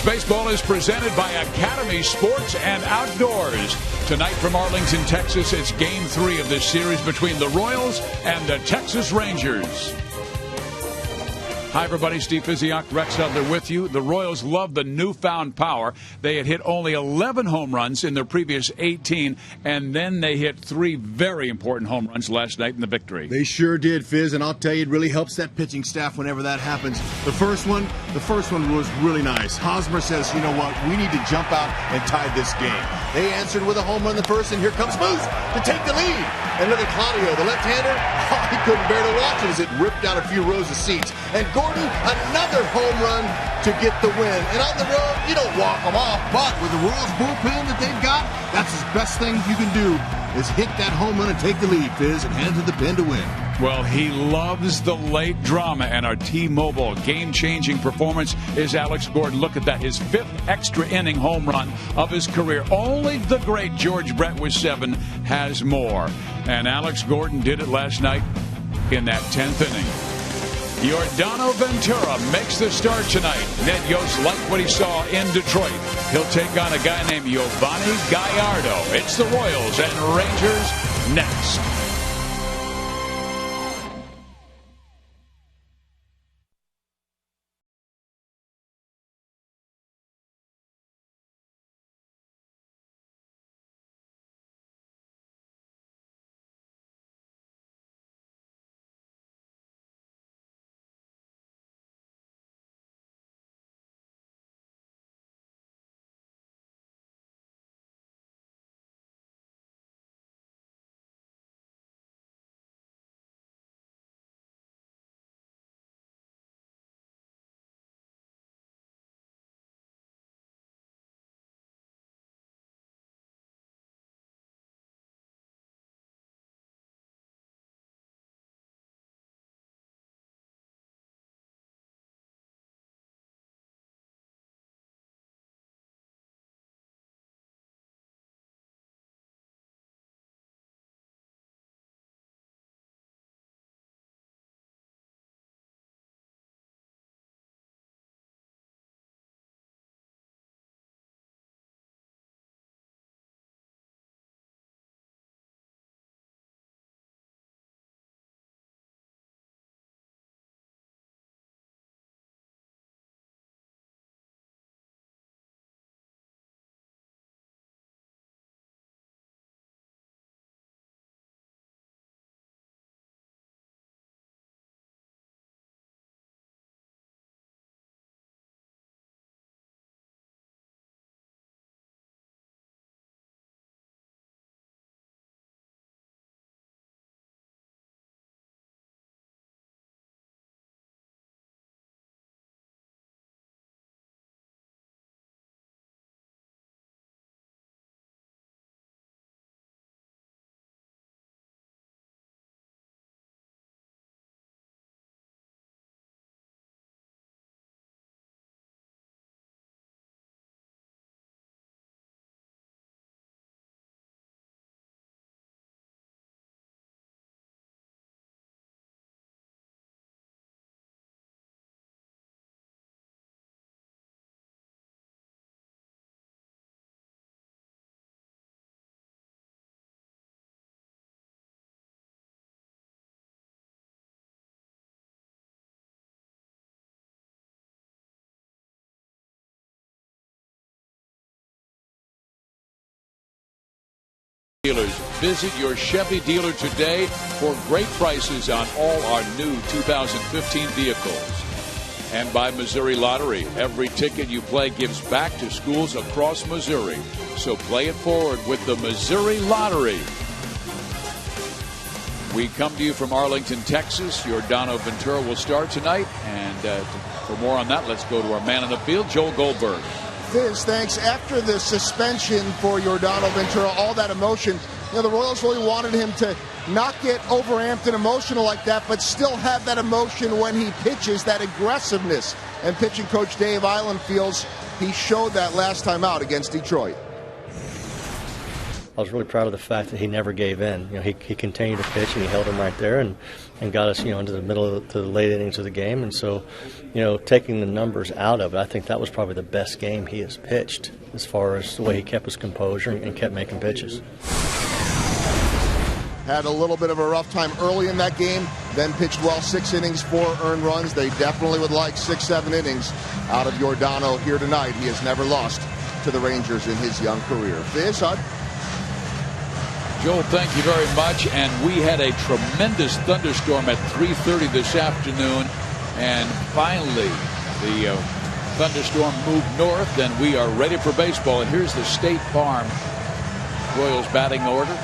Royals baseball is presented by Academy Sports and Outdoors. Tonight from Arlington, Texas, it's Game 3 of this series between the Royals and the Texas Rangers. Hi, everybody. Steve Physiak, Rex Hudler with you. The Royals love the newfound power. They had hit only 11 home runs in their previous 18, and then they hit 3 very important home runs last night in the victory. They sure did, Fizz, and I'll tell you, it really helps that pitching staff whenever that happens. The first one was really nice. Hosmer says, you know what, we need to jump out and tie this game. They answered with a home run in the first, and here comes Moose to take the lead. And look at Claudio, the left-hander. Oh, he couldn't bear to watch it as it ripped out a few rows of seats. And Gordon, another home run to get the win. And on the road, you don't walk them off. But with the Royals bullpen that they've got, that's the best thing you can do is hit that home run and take the lead, Fizz, and head to the pen to win. Well, he loves the late drama, and our T-Mobile game-changing performance is Alex Gordon. Look at that, his 5th extra inning home run of his career. Only the great George Brett with 7 has more. And Alex Gordon did it last night in that 10th inning. Yordano Ventura makes the start tonight. Ned Yost liked what he saw in Detroit. He'll take on a guy named Giovanni Gallardo. It's the Royals and Rangers next. Dealers, visit your Chevy dealer today for great prices on all our new 2015 vehicles. And by Missouri Lottery, every ticket you play gives back to schools across Missouri. So play it forward with the Missouri Lottery. We come to you from Arlington, Texas. Yordano Ventura will start tonight. And for more on that, let's go to our man in the field, Joel Goldberg. Fizz, thanks. After the suspension for Yordano Ventura, all that emotion, the Royals really wanted him to not get overamped and emotional like that, but still have that emotion when he pitches, that aggressiveness. And pitching coach Dave Island feels he showed that last time out against Detroit. was really proud of the fact that he never gave in. He continued to pitch, and he held him right there and got us, into the middle to the late innings of the game. And so, taking the numbers out of it, I think that was probably the best game he has pitched as far as the way he kept his composure and kept making pitches. Had a little bit of a rough time early in that game, then pitched well, 6 innings, 4 earned runs. They definitely would like 6-7 innings out of Giordano here tonight. He has never lost to the Rangers in his young career. Fizz, Hud? Joel, thank you very much. And we had a tremendous thunderstorm at 3:30 this afternoon. And finally, the thunderstorm moved north, and we are ready for baseball. And here's the State Farm Royals batting order.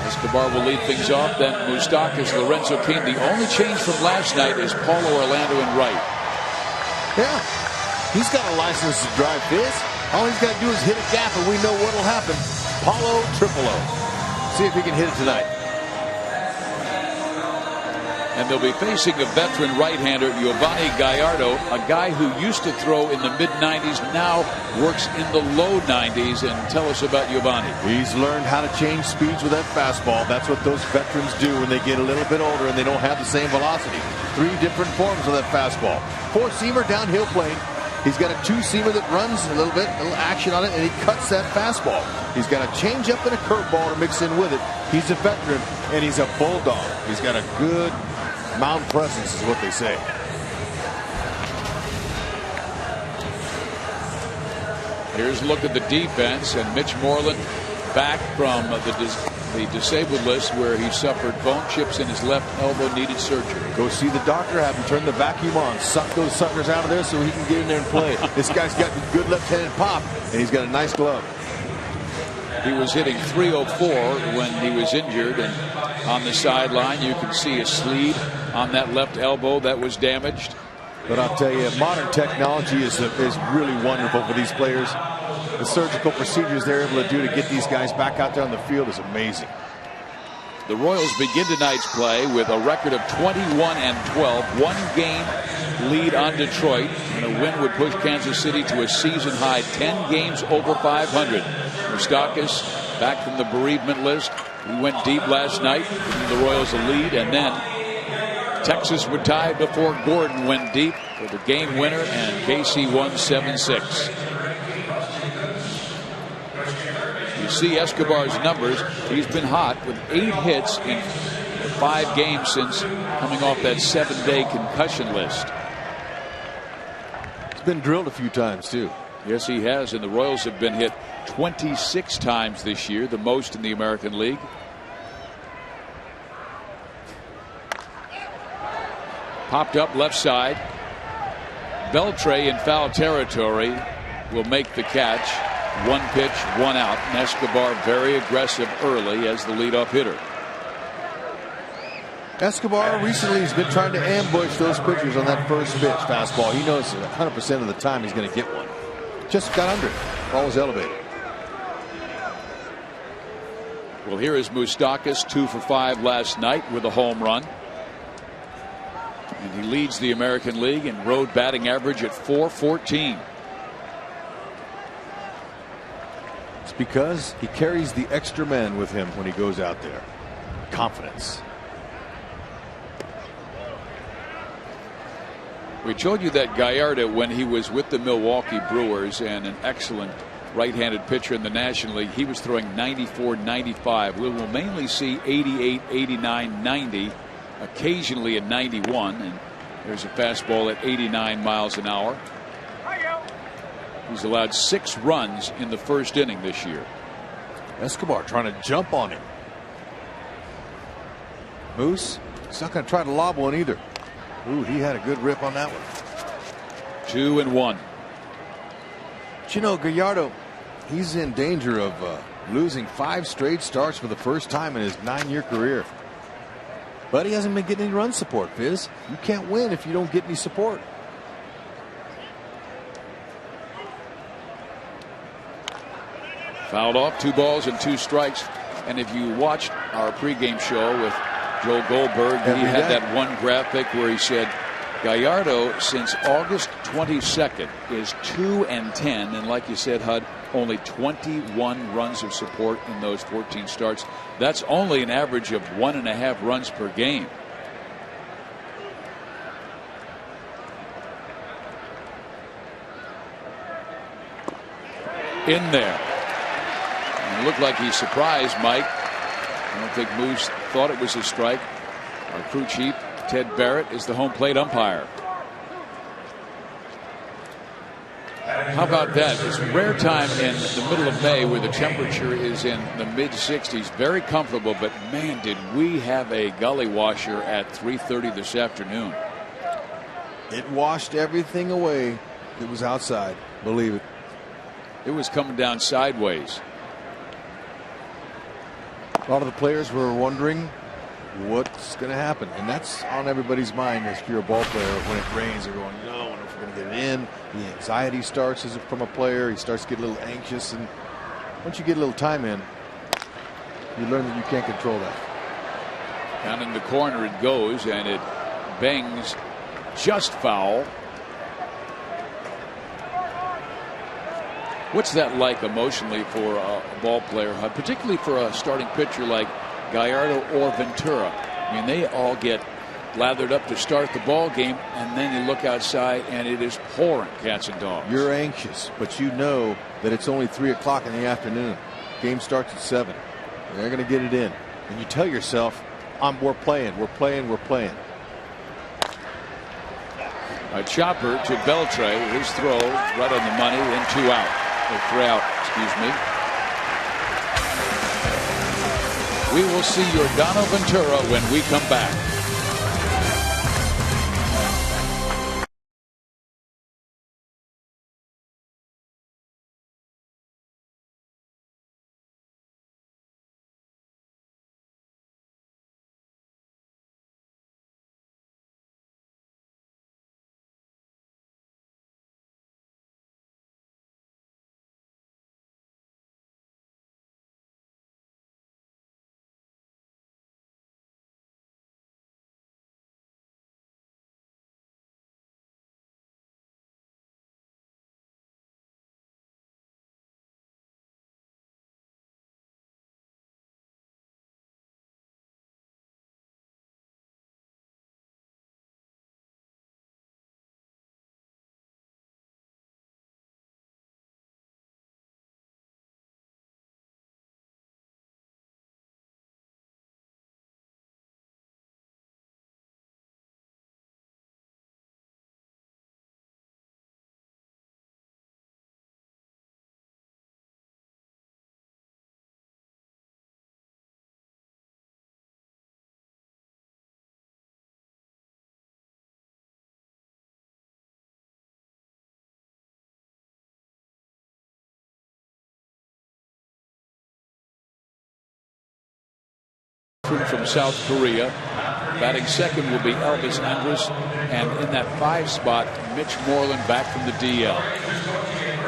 Escobar will lead things off. Then Moustakas, Lorenzo Cain. The only change from last night is Paulo Orlando in right. Yeah, he's got a license to drive, Fizz. All he's got to do is hit a gap, and we know what will happen. Paulo Triple O. See if he can hit it tonight. And they'll be facing a veteran right-hander, Giovanni Gallardo, a guy who used to throw in the mid-90s, now works in the low 90s. And tell us about Giovanni. He's learned how to change speeds with that fastball. That's what those veterans do when they get a little bit older and they don't have the same velocity. 3 different forms of that fastball. 4-seamer downhill plane. He's got a 2-seamer that runs a little bit, a little action on it, and he cuts that fastball. He's got a changeup and a curveball to mix in with it. He's a veteran, and he's a bulldog. He's got a good mound presence, is what they say. Here's a look at the defense, and Mitch Moreland back from the disabled list where he suffered bone chips in his left elbow, needed surgery. Go see the doctor, have him turn the vacuum on, suck those suckers out of there so he can get in there and play. This guy's got good left-handed pop, and he's got a nice glove. He was hitting .304 when he was injured, and on the sideline you can see a sleeve on that left elbow that was damaged. But I'll tell you, modern technology is really wonderful for these players. The surgical procedures they're able to do to get these guys back out there on the field is amazing. The Royals begin tonight's play with a record of 21-12, 1-game lead on Detroit, and a win would push Kansas City to a season-high 10 games over 500. Moustakas back from the bereavement list. He went deep last night, giving the Royals a lead, and then Texas would tie before Gordon went deep for the game winner, and KC won 7-6. You see Escobar's numbers. He's been hot with 8 hits in 5 games since coming off that 7-day concussion list. He's been drilled a few times too. Yes, he has, and the Royals have been hit 26 times this year, the most in the American League. Popped up left side. Beltre in foul territory will make the catch. 1 pitch, 1 out. And Escobar very aggressive early as the leadoff hitter. Escobar recently has been trying to ambush those pitchers on that first pitch fastball. He knows 100% of the time he's going to get one. Just got under it. Ball was elevated. Well, here is Moustakas, 2 for 5 last night with a home run. And he leads the American League in road batting average at .414. It's because he carries the extra men with him when he goes out there. Confidence. We showed you that Gallardo when he was with the Milwaukee Brewers and an excellent right-handed pitcher in the National League. He was throwing 94, 95. We will mainly see 88, 89, 90. Occasionally a 91, and there's a fastball at 89 miles an hour. He's allowed 6 runs in the first inning this year. Escobar trying to jump on him. Moose, he's not going to try to lob one either. Ooh, he had a good rip on that one. 2-1. But you know, Gallardo, he's in danger of losing 5 straight starts for the first time in his 9-year career. But he hasn't been getting any run support, Fizz. You can't win if you don't get any support. Fouled off, 2 balls and 2 strikes. And if you watched our pregame show with Joel Goldberg, he had that one graphic where he said Gallardo since August 22nd is 2-10, and like you said, Hud, only 21 runs of support in those 14 starts. That's only an average of 1.5 runs per game. In there. And it looked like he surprised Mike. I don't think Moose thought it was a strike. Our crew chief, Ted Barrett, is the home plate umpire. How about that? It's a rare time in the middle of May where the temperature is in the mid-60s. Very comfortable, but man, did we have a gully washer at 3:30 this afternoon. It washed everything away that was outside. Believe it. It was coming down sideways. A lot of the players were wondering what's going to happen, and that's on everybody's mind. If you're a ball player, when it rains, they're going, no, I wonder if we're going to get it in. The anxiety starts from a player. He starts to get a little anxious, and once you get a little time in, you learn that you can't control that. Down in the corner it goes, and it bangs just foul. What's that like emotionally for a ball player, particularly for a starting pitcher like Gallardo or Ventura? I mean, they all get lathered up to start the ball game, and then you look outside and it is pouring cats and dogs. You're anxious, but you know that it's only 3 o'clock in the afternoon. Game starts at 7. They're going to get it in, and you tell yourself, we're playing. A chopper to Beltre. His throw right on the money, and 2 out. Or 3 out, excuse me. We will see Yordano Ventura when we come back. From South Korea. Batting second will be Elvis Andrus, and in that 5 spot, Mitch Moreland back from the DL.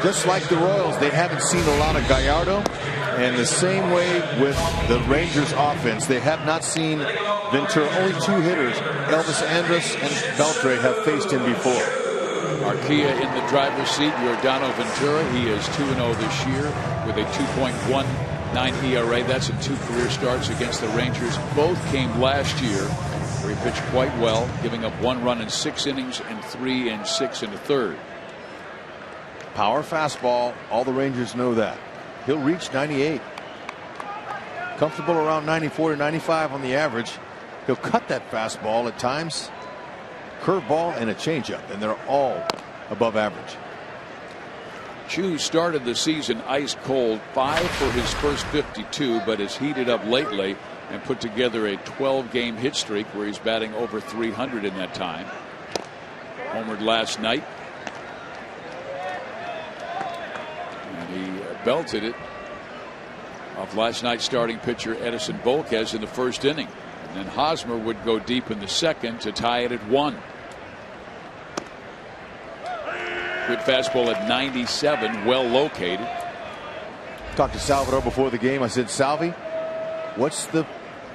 Just like the Royals, they haven't seen a lot of Gallardo, and the same way with the Rangers offense, they have not seen Ventura. Only 2 hitters, Elvis Andrus and Beltre, have faced him before. Arcia in the driver's seat, Yordano Ventura. He is 2-0 this year with a 2.19 ERA. That's in 2 career starts against the Rangers. Both came last year, where he pitched quite well, giving up 1 run in 6 innings and 3 and 6 in the 3rd. Power fastball. All the Rangers know that. He'll reach 98. Comfortable around 94 to 95 on the average. He'll cut that fastball at times. Curveball and a changeup, and they're all above average. Chu started the season ice cold, 5 for his first 52, but has heated up lately and put together a 12-game hit streak where he's batting over 300 in that time. Homered last night. And he belted it off last night's starting pitcher Edison Volquez in the 1st inning. And then Hosmer would go deep in the 2nd to tie it at 1. Good fastball at 97, well located. Talked to Salvador before the game. I said, Salvi, what's the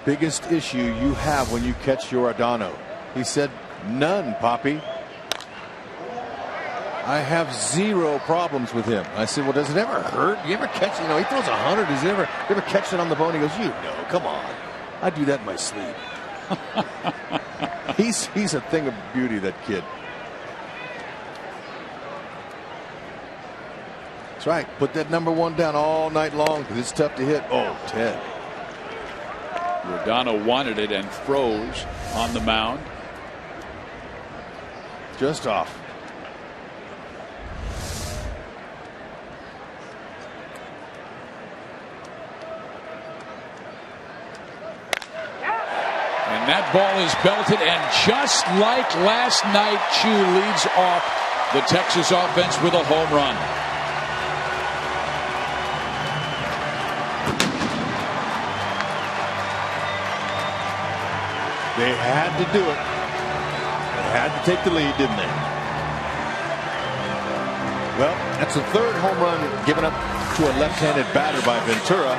biggest issue you have when you catch Yordano? He said, none, Poppy. I have zero problems with him. I said, well, does it ever hurt? You ever catch, he throws 100. Does it ever catch it on the bone? He goes, come on. I do that in my sleep. He's a thing of beauty, that kid. That's right. Put that number 1 down all night long because it's tough to hit. Oh, Ted. Rodano wanted it and froze on the mound. Just off. And that ball is belted, and just like last night, Chu leads off the Texas offense with a home run. They had to do it. They had to take the lead, didn't they? Well, that's the 3rd home run given up to a left-handed batter by Ventura,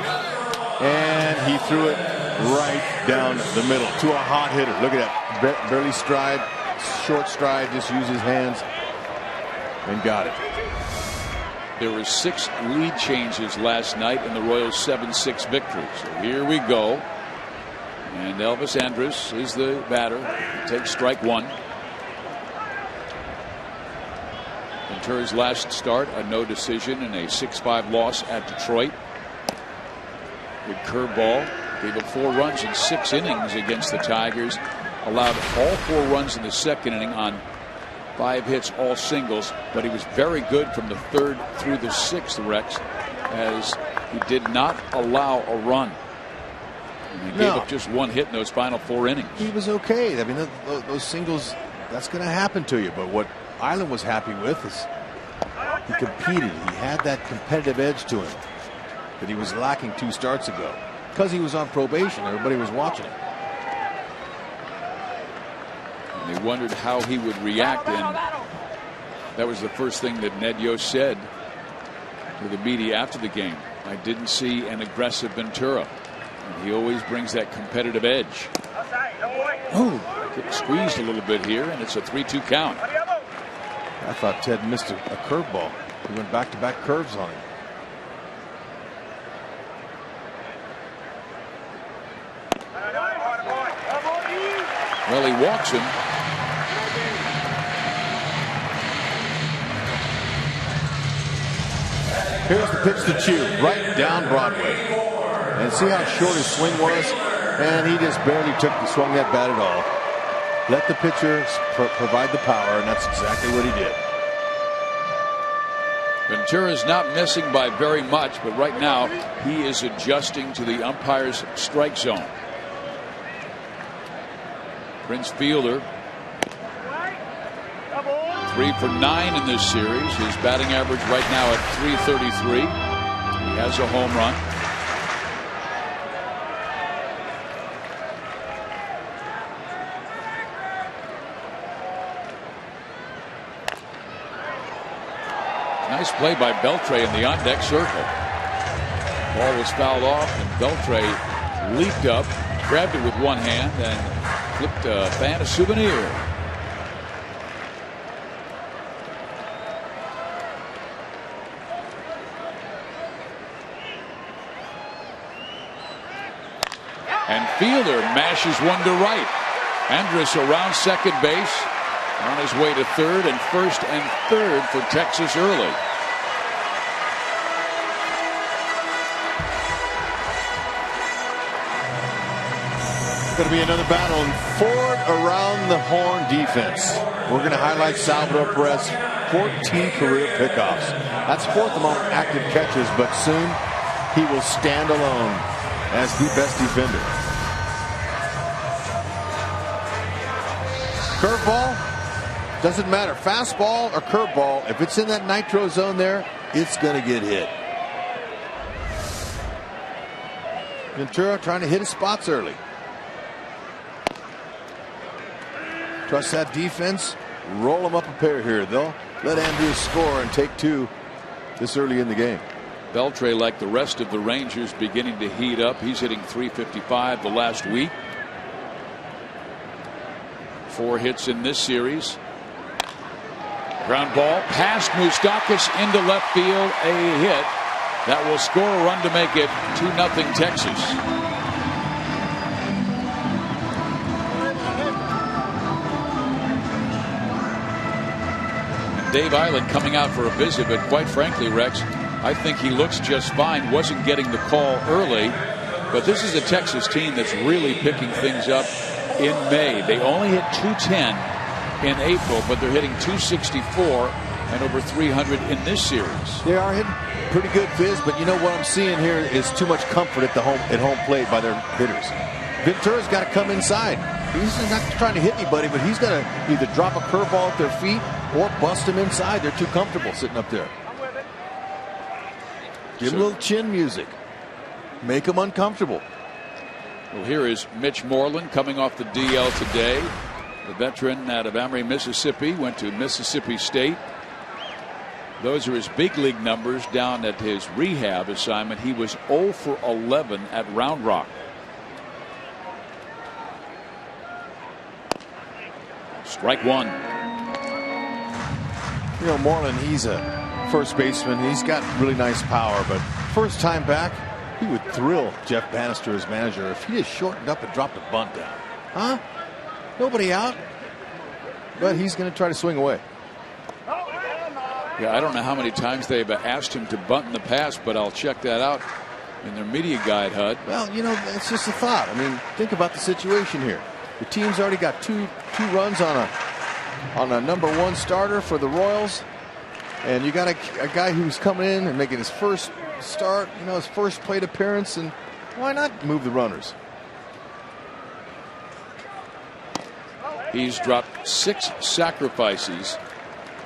and he threw it right down the middle to a hot hitter. Look at that. Barely stride, short stride, just use his hands and got it. There were 6 lead changes last night in the Royals' 7-6 victory. So here we go. And Elvis Andrus is the batter. He takes strike 1. Ventura's last start, a no decision and a 6-5 loss at Detroit. Good curveball. Gave up 4 runs in 6 innings against the Tigers. Allowed all 4 runs in the 2nd inning on 5 hits, all singles. But he was very good from the 3rd through the 6th, Rex, as he did not allow a run. And he gave up just 1 hit in those final 4 innings. He was okay. I mean, those singles, that's going to happen to you. But what Island was happy with is he competed. He had that competitive edge to him that he was lacking 2 starts ago. Because he was on probation, everybody was watching him. And they wondered how he would react, and that was the first thing that Ned Yost said to the media after the game. I didn't see an aggressive Ventura. And he always brings that competitive edge. Oh, squeezed a little bit here, and it's a 3-2 count. I thought Ted missed a curveball. He went back-to-back curves on him. Well, he walks him. Here's the pitch to Chu, right down Broadway. And see how short his swing was? And he just barely swung that bat at all. Let the pitcher provide the power, and that's exactly what he did. Ventura's not missing by very much, but right now he is adjusting to the umpire's strike zone. Prince Fielder, 3 for 9 in this series. His batting average right now at .333. He has a home run. Nice play by Beltre in the on-deck circle. Ball was fouled off, and Beltre leaped up, grabbed it with one hand, and flipped a fan a souvenir. And Fielder mashes one to right. Andrus around second base, on his way to third, and first and third for Texas early. Going to be another battle in Ford around the horn defense. We're going to highlight Salvador Perez, 14 career pickoffs. That's 4th among active catchers, but soon he will stand alone as the best defender. Curveball, doesn't matter. Fastball or curveball, if it's in that nitro zone there, it's going to get hit. Ventura trying to hit his spots early. Trust that defense. Roll them up a pair here. They'll let Andrews score and take 2 this early in the game. Beltre, like the rest of the Rangers, beginning to heat up. He's hitting .355 the last week. 4 hits in this series. Ground ball past Moustakas into left field, a hit that will score a run to make it 2-0 Texas. And Dave Island coming out for a visit, but quite frankly, Rex, I think he looks just fine. Wasn't getting the call early, but this is a Texas team that's really picking things up in May. They only hit 210 in April, but they're hitting 264 and over 300 in this series. They are hitting pretty good, Fizz, but you know what I'm seeing here is too much comfort at home plate by their hitters. Ventura's got to come inside. He's not trying to hit anybody, but he's got to either drop a curveball at their feet or bust them inside. They're too comfortable sitting up there. Give them a little chin music. Make them uncomfortable. Well, here is Mitch Moreland coming off the DL today. The veteran out of Emory, Mississippi, went to Mississippi State. Those are his big league numbers down at his rehab assignment. He was 0 for 11 at Round Rock. Strike one. You know, Moreland, he's a first baseman. He's got really nice power, but first time back, he would thrill Jeff Bannister, his manager, if he just shortened up and dropped a bunt down. Huh? Nobody out. But he's going to try to swing away. Yeah, I don't know how many times they've asked him to bunt in the past, but I'll check that out in their media guide, Hud. Well, you know, it's just a thought. I mean, think about the situation here. The team's already got two runs on a #1 starter for the Royals, and you got a guy who's coming in and making his first start, you know, his first plate appearance, and why not move the runners? He's dropped 6 sacrifices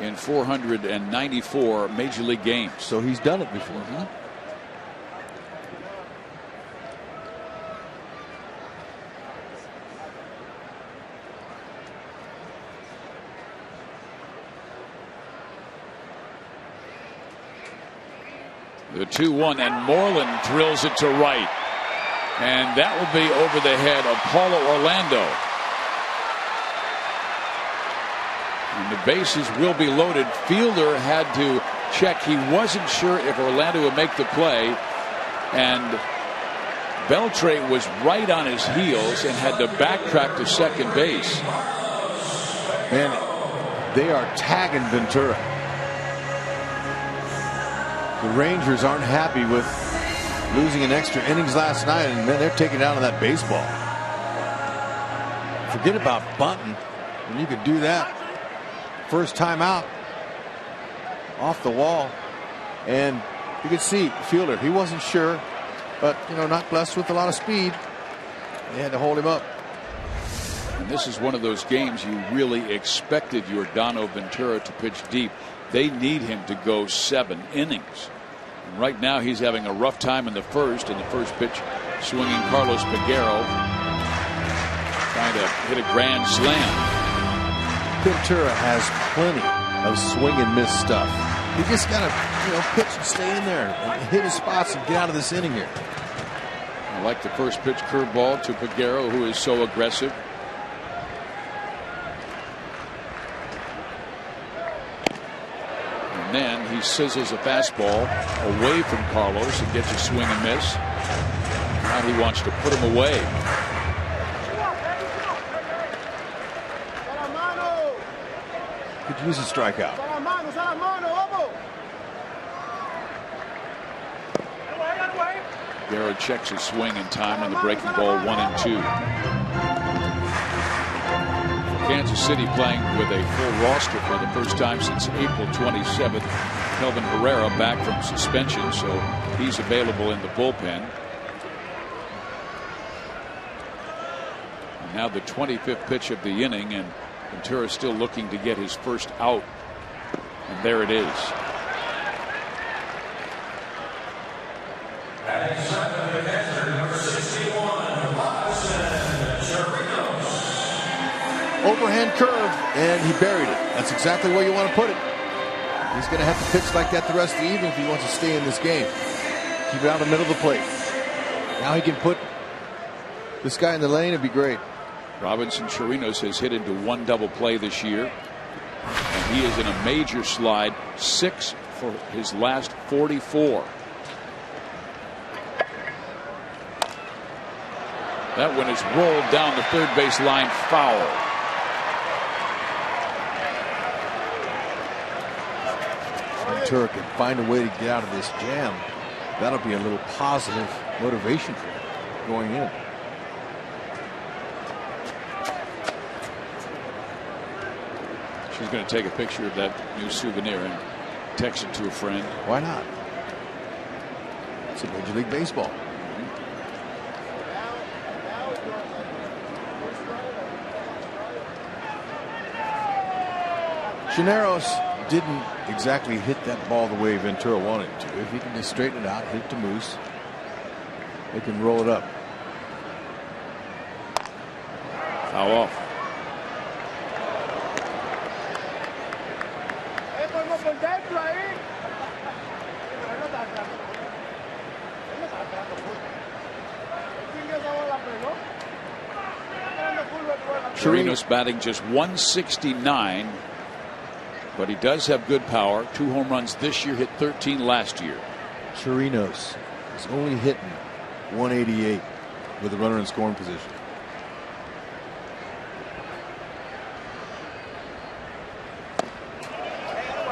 in 494 major league games. So he's done it before. The 2-1, and Moreland drills it to right. And that will be over the head of Paulo Orlando. And the bases will be loaded. Fielder had to check. He wasn't sure if Orlando would make the play. And Beltre was right on his heels and had to backtrack to second base. And they are tagging Ventura. The Rangers aren't happy with losing an extra innings last night, and then they're taking down on that baseball. Forget about bunting. When you could do that. First time out, off the wall, and you could see Fielder, he wasn't sure, but you know, not blessed with a lot of speed. They had to hold him up. And this is one of those games you really expected Yordano Ventura to pitch deep. They need him to go 7 innings. And right now he's having a rough time in the first. In the first pitch, swinging Carlos Peguero, trying to hit a grand slam. Ventura has plenty of swing and miss stuff. He just got to, you know, pitch and stay in there and hit his spots and get out of this inning here. I like the first pitch curveball to Peguero, who is so aggressive. And then he sizzles a fastball away from Carlos and gets a swing and miss. Now he wants to put him away. Could use a strikeout. Guerrero checks his swing in time on the breaking ball, 1-2. Kansas City playing with a full roster for the first time since April 27th. Kelvin Herrera back from suspension, so he's available in the bullpen. And now the 25th pitch of the inning, and Ventura still looking to get his first out. And there it is. Overhand curve, and he buried it. That's exactly where you want to put it. He's going to have to pitch like that the rest of the evening if he wants to stay in this game. Keep it out of the middle of the plate. Now he can put this guy in the lane. It'd be great. Robinson Chirinos has hit into 1 double play this year. And he is in a major slide, 6 for his last 44. That one is rolled down the third base line, foul. Ventura can find a way to get out of this jam. That'll be a little positive motivation for him going in. She's going to take a picture of that new souvenir and text it to a friend. Why not? It's a Major League Baseball. Llaneros didn't exactly hit that ball the way Ventura wanted to. If he can just straighten it out, hit it to Moose, they can roll it up. Foul off. Chirinos batting just 169, but he does have good power. 2 home runs this year, hit 13 last year. Chirinos is only hitting 188 with a runner in scoring position.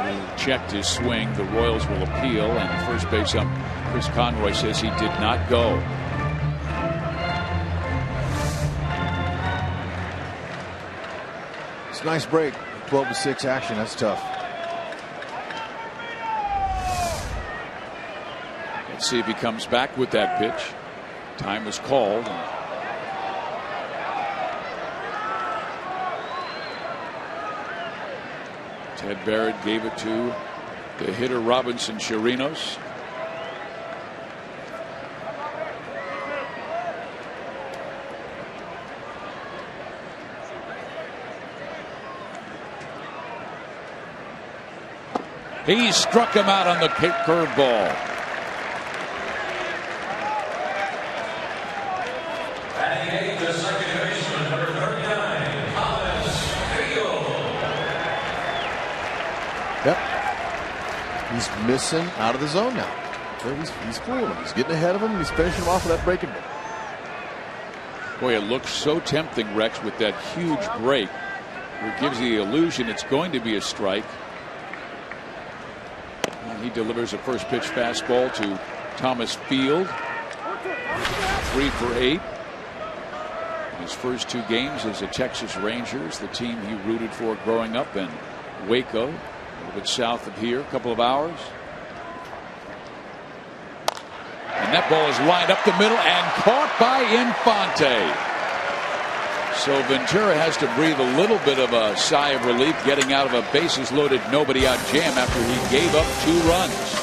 He checked his swing. The Royals will appeal, and first base ump Chris Conroy says he did not go. It's a nice break. 12-6 action. That's tough. Let's see if he comes back with that pitch. Time was called. Ted Barrett gave it to the hitter Robinson Chirinos. He struck him out on the curveball. Yep. He's missing out of the zone now. So he's fooling him. He's getting ahead of him. And he's finishing him off with that breaking ball. Boy, it looks so tempting, Rex, with that huge break. It gives you the illusion it's going to be a strike. And he delivers a first pitch fastball to Thomas Field. 3 for 8. His first 2 games as a Texas Rangers, the team he rooted for growing up in Waco, a little bit south of here, a couple of hours. And that ball is lined up the middle and caught by Infante. So Ventura has to breathe a little bit of a sigh of relief getting out of a bases loaded nobody out jam after he gave up 2 runs.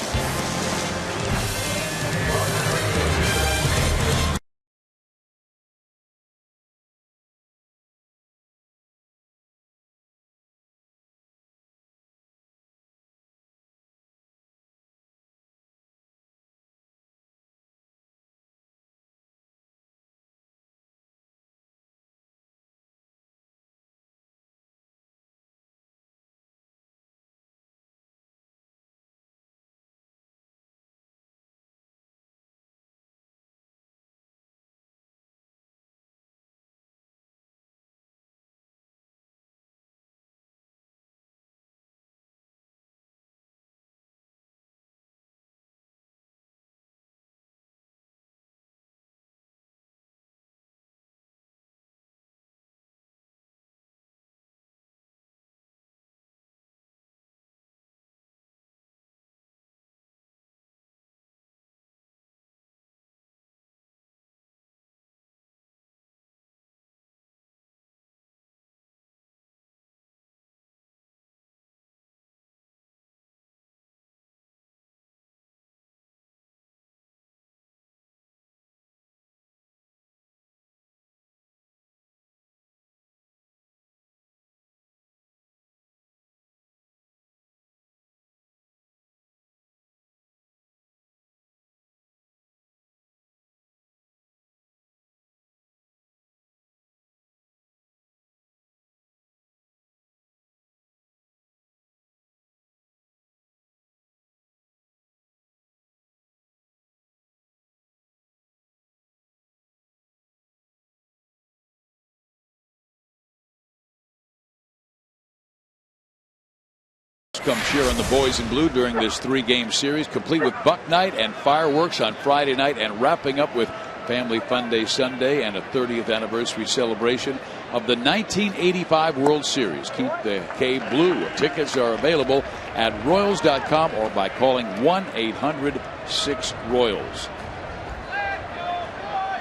come cheer on the boys in blue during this 3-game series, complete with Buck Night and fireworks on Friday night, and wrapping up with Family Fun Day Sunday and a 30th anniversary celebration of the 1985 World Series. Keep the K blue. Tickets are available at Royals.com or by calling 1-800-6-ROYALS.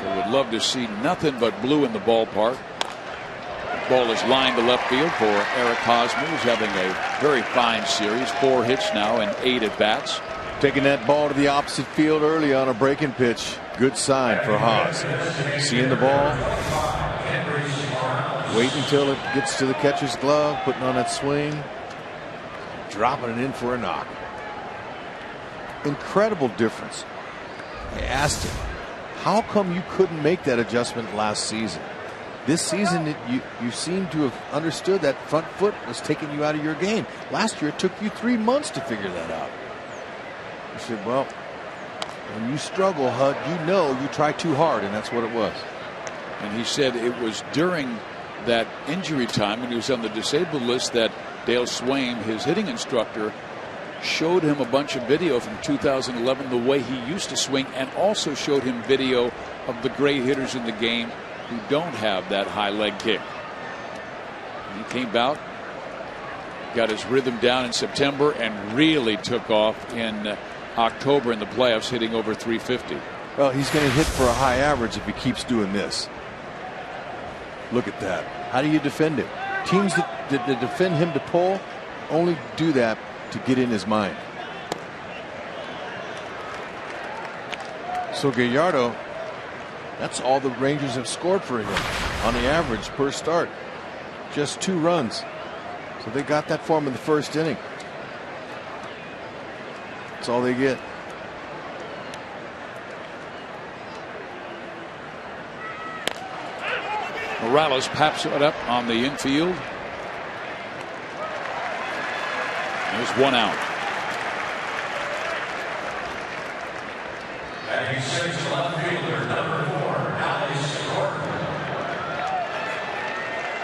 They would love to see nothing but blue in the ballpark. The ball is lined to left field for Eric Hosmer, who's having a very fine series. 4 hits now and 8 at bats. Taking that ball to the opposite field early on a breaking pitch. Good sign for Haas. Seeing the ball. Waiting until it gets to the catcher's glove. Putting on that swing. Dropping it in for a knock. Incredible difference. I asked him, how come you couldn't make that adjustment last season? This season, you seem to have understood that front foot was taking you out of your game. Last year, it took you 3 months to figure that out. I said, well, when you struggle, Hud, you know you try too hard, and that's what it was. And he said it was during that injury time when he was on the disabled list that Dale Swaim, his hitting instructor, showed him a bunch of video from 2011, the way he used to swing, and also showed him video of the great hitters in the game who don't have that high leg kick. He came out, got his rhythm down in September, and really took off in October in the playoffs, hitting over 350. Well, he's going to hit for a high average if he keeps doing this. Look at that. How do you defend him? Teams that defend him to pull only do that to get in his mind. So Gallardo, that's all the Rangers have scored for him on the average per start. Just 2 runs. So they got that for him in the first inning. That's all they get. Morales pops it up on the infield. There's 1 out.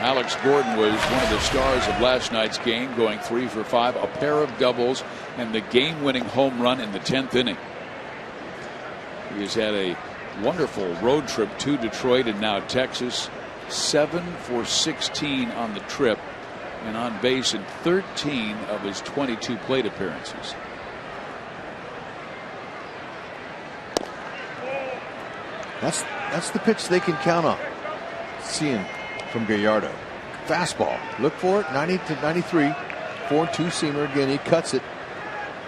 Alex Gordon was one of the stars of last night's game, going 3 for 5, a pair of doubles, and the game-winning home run in the 10th inning. He has had a wonderful road trip to Detroit and now Texas. 7 for 16 on the trip, and on base in 13 of his 22 plate appearances. That's the pitch they can count on. Seeing from Gallardo. Fastball. Look for it. 90 to 93. 4-2 seamer. Again, he cuts it.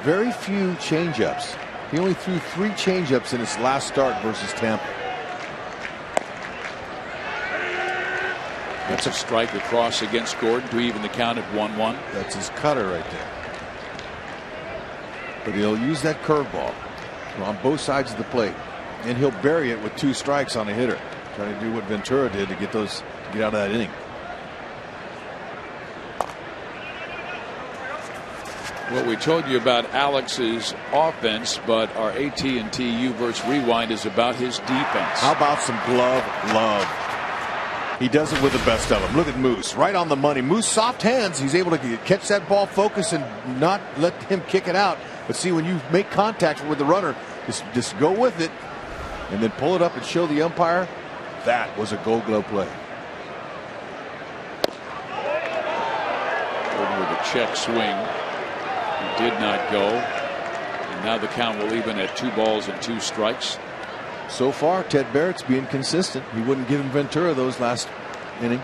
Very few changeups. He only threw 3 changeups in his last start versus Tampa. That's a strike across against Gordon to even the count at 1-1. That's his cutter right there. But he'll use that curveball on both sides of the plate, and he'll bury it with 2 strikes on a hitter. Trying to do what Ventura did to get out of that inning. What we told you about Alex's offense, but our AT&T U-verse rewind is about his defense. How about some glove love? He does it with the best of them. Look at Moose, right on the money. Moose, soft hands. He's able to catch that ball, focus, and not let him kick it out. But see, when you make contact with the runner, just go with it, and then pull it up and show the umpire. That was a Gold Glove play. Gordon with a check swing. He did not go. And now the count will even at 2 balls and 2 strikes. So far, Ted Barrett's being consistent. He wouldn't give him Ventura those last inning.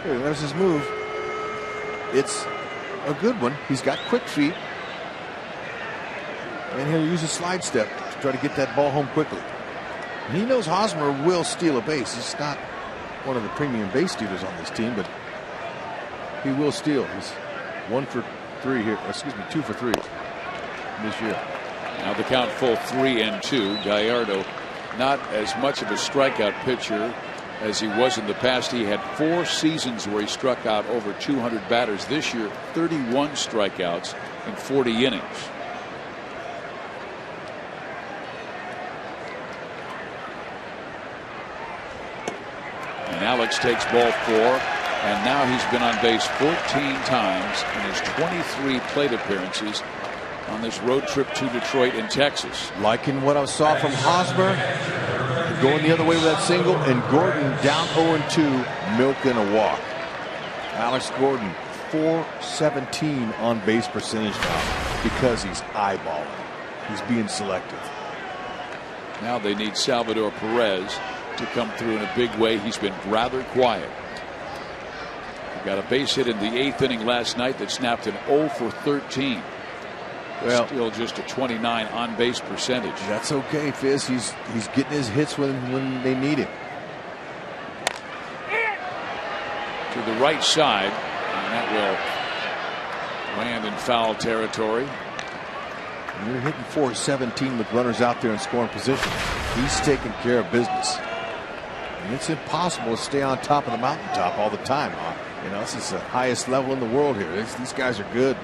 There's his move. It's a good one. He's got quick feet, and he'll use a slide step to try to get that ball home quickly. He knows Hosmer will steal a base. He's not one of the premium base stealers on this team, but he will steal. He's 1 for 3 here. Excuse me, 2 for 3 this year. Now the count full 3-2. Gallardo, not as much of a strikeout pitcher as he was in the past. He had 4 seasons where he struck out over 200 batters. This year, 31 strikeouts in 40 innings. And Alex takes ball 4, and now he's been on base 14 times in his 23 plate appearances on this road trip to Detroit and Texas. Liking what I saw from Hosmer, going the other way with that single, and Gordon down 0-2, milking a walk. Alex Gordon, .417 on base percentage now because he's eyeballing. He's being selective. Now they need Salvador Perez to come through in a big way. He's been rather quiet. He got a base hit in the 8th inning last night that snapped an 0 for 13. Well, still just a 29 on base percentage. That's okay, Fizz. He's getting his hits when they need him. To the right side, and that will land in foul territory. When you're hitting .417 with runners out there in scoring position, he's taking care of business. And it's impossible to stay on top of the mountaintop all the time. You know, this is the highest level in the world here. These guys are good.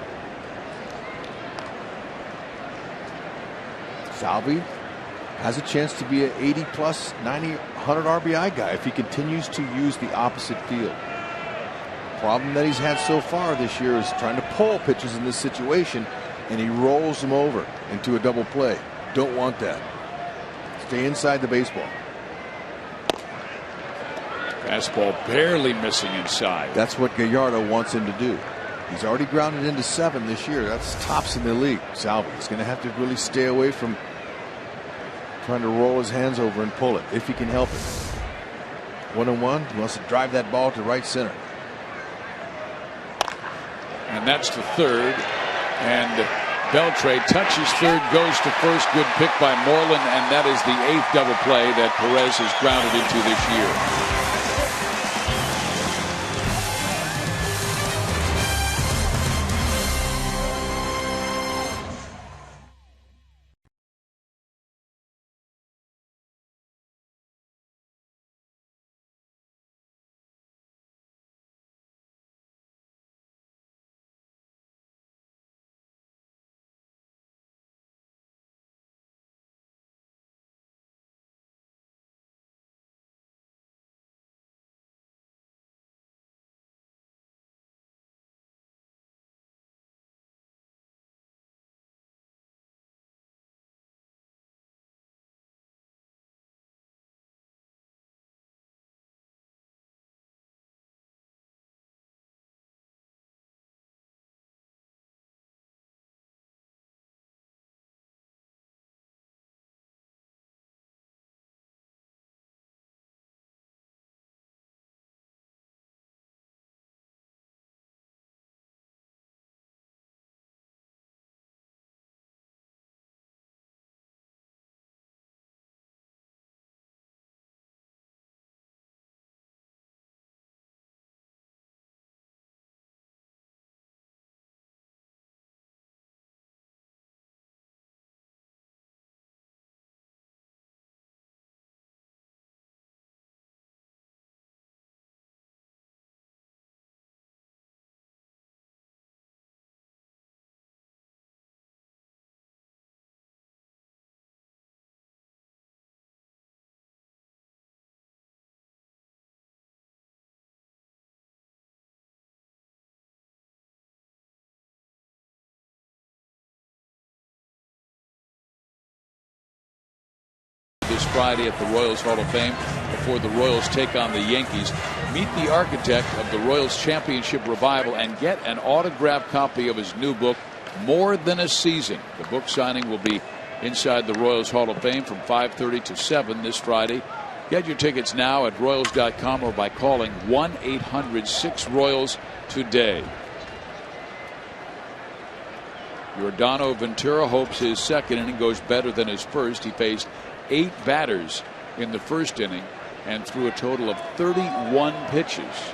Salvi has a chance to be an 80 plus 90 100 RBI guy if he continues to use the opposite field. Problem that he's had so far this year is trying to pull pitches in this situation, and he rolls them over into a double play. Don't want that. Stay inside the baseball. Fastball barely missing inside. That's what Gallardo wants him to do. He's already grounded into 7 this year. That's tops in the league. Salvi is going to have to really stay away from trying to roll his hands over and pull it if he can help it. 1-1. He wants to drive that ball to right center. And that's the third. And Beltre touches third, goes to first. Good pick by Moreland, and that is the 8th double play that Perez has grounded into this year. This Friday at the Royals Hall of Fame before the Royals take on the Yankees. Meet the architect of the Royals championship revival and get an autographed copy of his new book, More Than a Season. The book signing will be inside the Royals Hall of Fame from 5:30 to 7 this Friday. Get your tickets now at Royals.com or by calling 1-800-6-ROYALS today. Yordano Ventura hopes his second inning goes better than his first. He faced 8 batters in the first inning and threw a total of 31 pitches,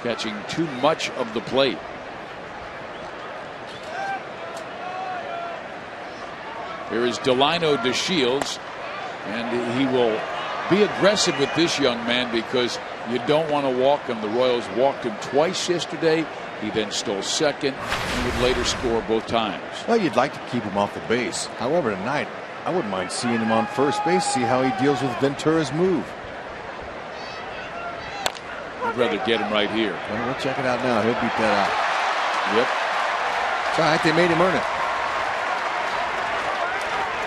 catching too much of the plate. Here is Delino DeShields, and he will be aggressive with this young man because you don't want to walk him. The Royals walked him twice yesterday. He then stole second and would later score both times. Well, you'd like to keep him off the base. However, tonight, I wouldn't mind seeing him on first base, see how he deals with Ventura's move. I'd rather get him right here. Well, we'll check it out now. He'll beat that out. Yep. It's all right. They made him earn it.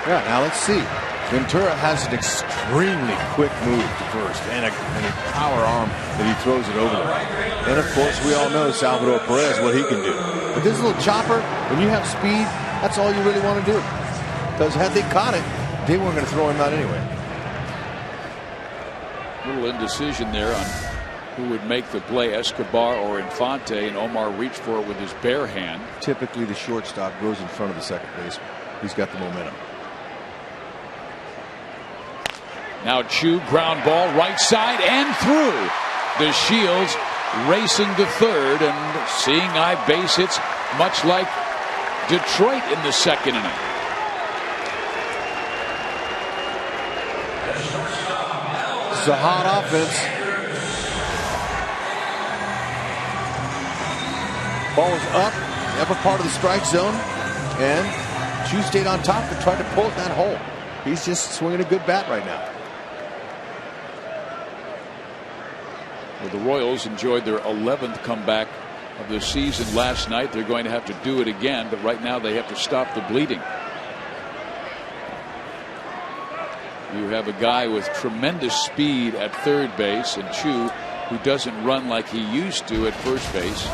Yeah, now let's see. Ventura has an extremely quick move to first and a power arm that he throws it over there. And of course, we all know Salvador Perez, what he can do. But this little chopper, when you have speed, that's all you really want to do. Because had they caught it, they weren't going to throw him out anyway. Little indecision there on who would make the play, Escobar or Infante, and Omar reached for it with his bare hand. Typically, the shortstop goes in front of the second baseman. He's got the momentum. Now Chu, ground ball, right side and through. DeShields racing to third and seeing high base hits, much like Detroit in the second inning. It's a hot offense. Ball was up, the upper part of the strike zone, and Chu stayed on top and tried to pull it that hole. He's just swinging a good bat right now. Well, the Royals enjoyed their 11th comeback of the season last night. They're going to have to do it again, but right now they have to stop the bleeding. You have a guy with tremendous speed at third base and Chu, who doesn't run like he used to at first base.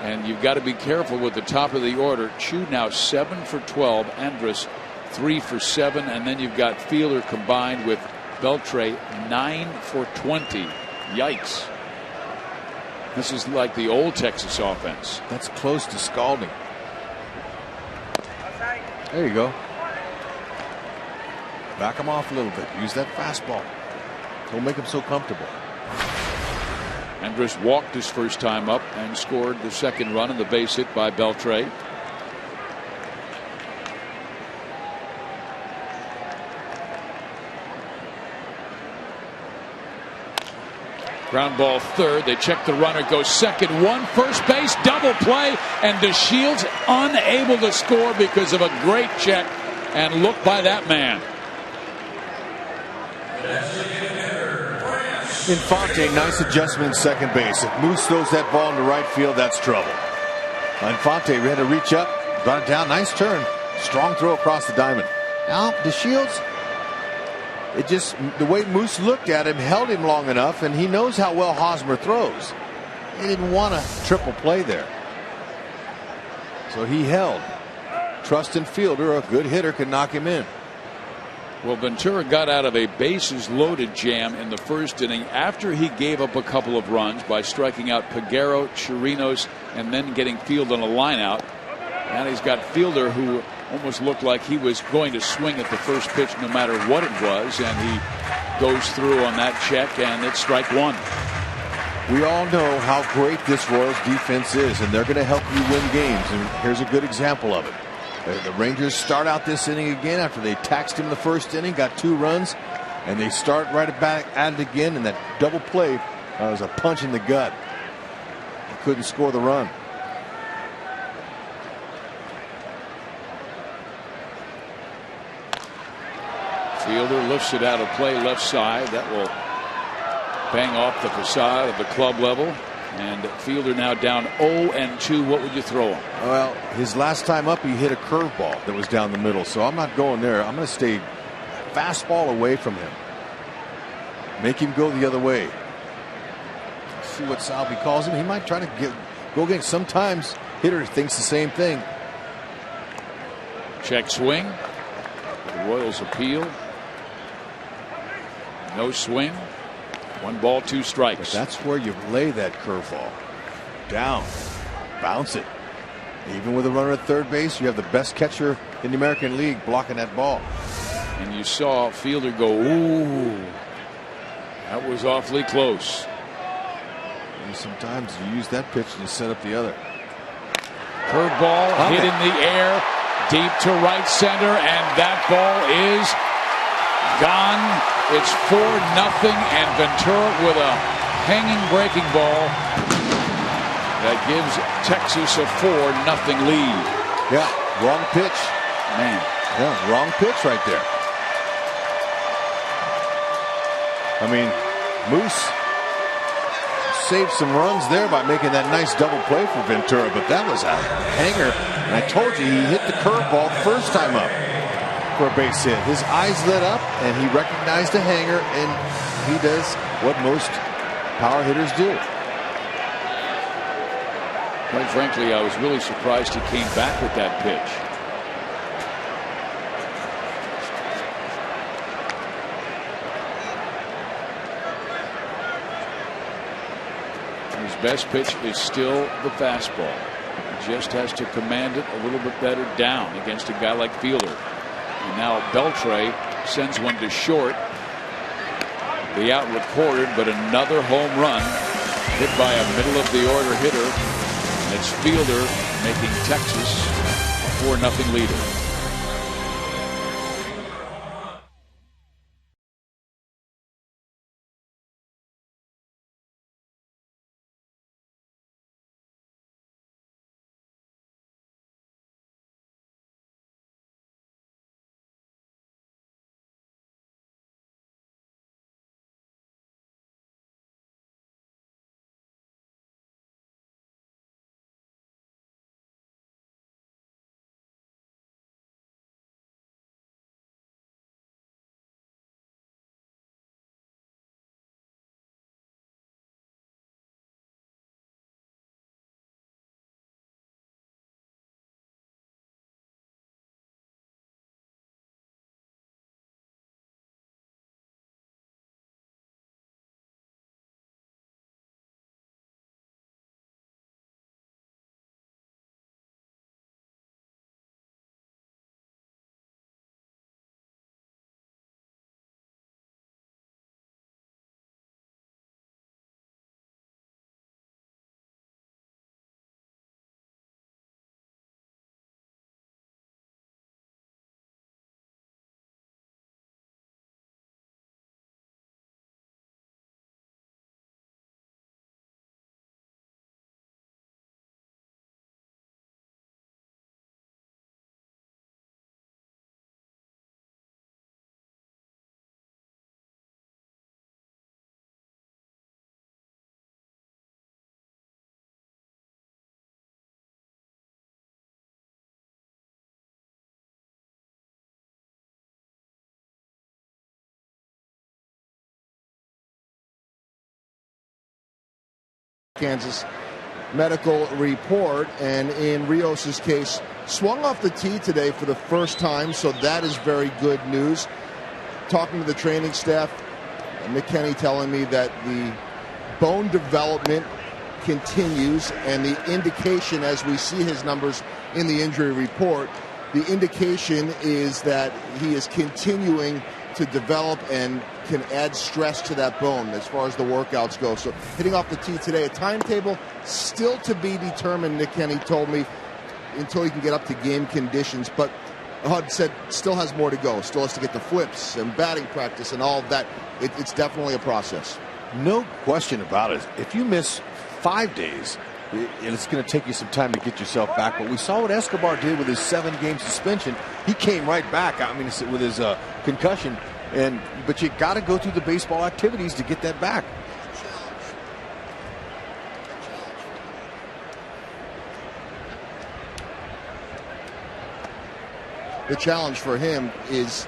And you've got to be careful with the top of the order. Chu now 7 for 12, Andrus 3 for 7, and then you've got Fielder combined with Beltre 9 for 20. Yikes. This is like the old Texas offense. That's close to scalding. There you go. Back him off a little bit. Use that fastball. Don't make him so comfortable. Andrus walked his first time up and scored the second run on the base hit by Beltre. Ground ball third. They check the runner, goes second, one, first base, double play, and DeShields unable to score because of a great check and look by that man. Infante, nice adjustment in second base. If Moose throws that ball into right field, that's trouble. Infante had to reach up, brought it down, nice turn, strong throw across the diamond. Now DeShields, it just, the way Moose looked at him, held him long enough, and he knows how well Hosmer throws. He didn't want a triple play there. So he held. Trust in fielder, a good hitter can knock him in. Well, Ventura got out of a bases loaded jam in the first inning after he gave up a couple of runs by striking out Peguero, Chirinos, and then getting Field on a line out. And he's got Fielder, who almost looked like he was going to swing at the first pitch no matter what it was, and he goes through on that check, and it's strike one. We all know how great this Royals defense is, and they're going to help you win games, and here's a good example of it. The Rangers start out this inning again after they taxed him the first inning, got 2 runs, and they start right back at it again, and that double play was a punch in the gut. They couldn't score the run. Fielder lifts it out of play left side. That will bang off the facade of the club level. And Fielder now down 0-2. What would you throw him? Well, his last time up, he hit a curveball that was down the middle. So I'm not going there. I'm going to stay fastball away from him. Make him go the other way. See what Salvi calls him. He might try to go against. Sometimes hitter thinks the same thing. Check swing. The Royals appeal. No swing. 1 ball, 2 strikes. But that's where you lay that curveball. Down. Bounce it. Even with a runner at third base, you have the best catcher in the American League blocking that ball. And you saw Fielder go, ooh, that was awfully close. And sometimes you use that pitch and set up the other. Curveball hit in the air, deep to right center, and that ball is gone. It's 4-0, and Ventura with a hanging breaking ball that gives Texas a 4-0 lead. Yeah, wrong pitch. Man. Yeah, wrong pitch right there. I mean, Moose saved some runs there by making that nice double play for Ventura, but that was a hanger. And I told you, he hit the curveball the first time up for a base hit. His eyes lit up, and he recognized a hanger, and he does what most power hitters do. Quite frankly, I was really surprised he came back with that pitch. His best pitch is still the fastball. He just has to command it a little bit better down against a guy like Fielder. And now Beltre sends one to short. The out recorded, but another home run hit by a middle of the order hitter. And it's Fielder making Texas a 4-0 leader. Kansas medical report, and in Rios's case, swung off the tee today for the first time, so that is very good news. Talking to the training staff, Nick Kenny telling me that the bone development continues, and the indication, as we see his numbers in the injury report, the indication is that he is continuing to develop and can add stress to that bone as far as the workouts go. So hitting off the tee today, a timetable still to be determined, Nick Kenny told me, until he can get up to game conditions. But HUD said still has more to go. Still has to get the flips and batting practice and all of that. It's definitely a process. No question about it. If you miss 5 days, it's going to take you some time to get yourself back. But we saw what Escobar did with his 7-game suspension. He came right back. I mean, with his concussion. But you got to go through the baseball activities to get that back. The challenge for him is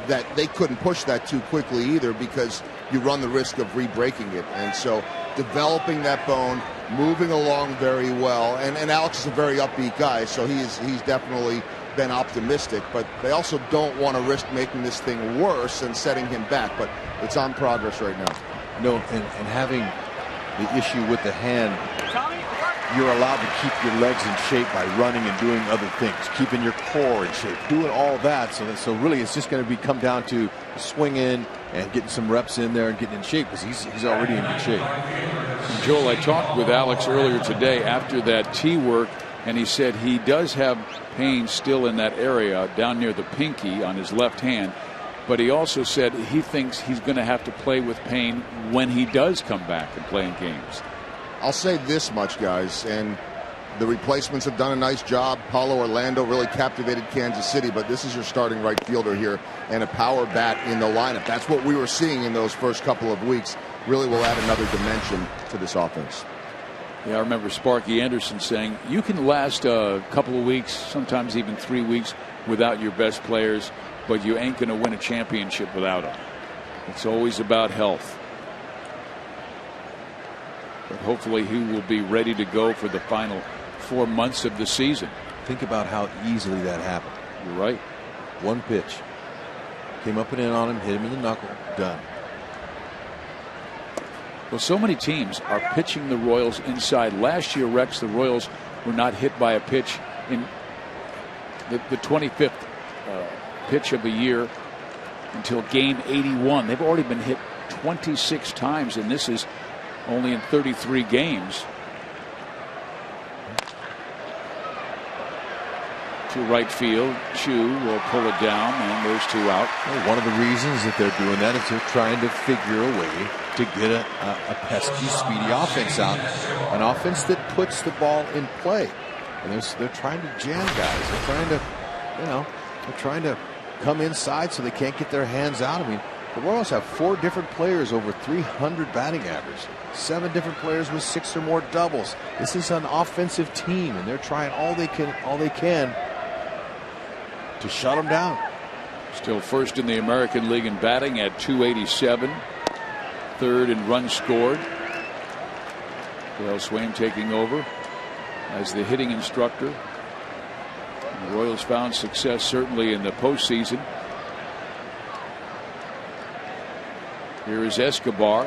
that they couldn't push that too quickly either, because you run the risk of re-breaking it. And so developing that bone, moving along very well. And Alex is a very upbeat guy, so he's definitely been optimistic. But they also don't want to risk making this thing worse and setting him back. But it's on progress right now. No, and having the issue with the hand you're allowed to keep your legs in shape by running and doing other things, keeping your core in shape, doing all that. So really, it's just going to come down to swinging and getting some reps in there and getting in shape, because he's already in good shape. Joel, I talked with Alex earlier today after that tee work, and he said he does have pain still in that area down near the pinky on his left hand. But he also said he thinks he's going to have to play with pain when he does come back and play in games. I'll say this much, guys, and the replacements have done a nice job. Paulo Orlando really captivated Kansas City, but this is your starting right fielder here and a power bat in the lineup. That's what we were seeing in those first couple of weeks. Really will add another dimension to this offense. Yeah, I remember Sparky Anderson saying you can last a couple of weeks, sometimes even 3 weeks, without your best players, but you ain't going to win a championship without them. It's always about health. But hopefully he will be ready to go for the final 4 months of the season. Think about how easily that happened. You're right. One pitch. Came up and in on him, hit him in the knuckle, done. Well, so many teams are pitching the Royals inside. Last year, Rex, the Royals were not hit by a pitch in the 25th pitch of the year until game 81. They've already been hit 26 times, and this is only in 33 games. To right field, Chu will pull it down, and there's 2 out. Well, one of the reasons that they're doing that is they're trying to figure a way to get a pesky, speedy offense out, an offense that puts the ball in play. And they're trying to jam guys. They're trying to, they're trying to come inside so they can't get their hands out. I mean, the Royals have 4 different players over 300 batting average, 7 different players with 6 or more doubles. This is an offensive team, and they're trying all they can to shut them down. Still first in the American League in batting at 287. Third in runs scored. Dale Swaim taking over as the hitting instructor. The Royals found success certainly in the postseason. Here is Escobar.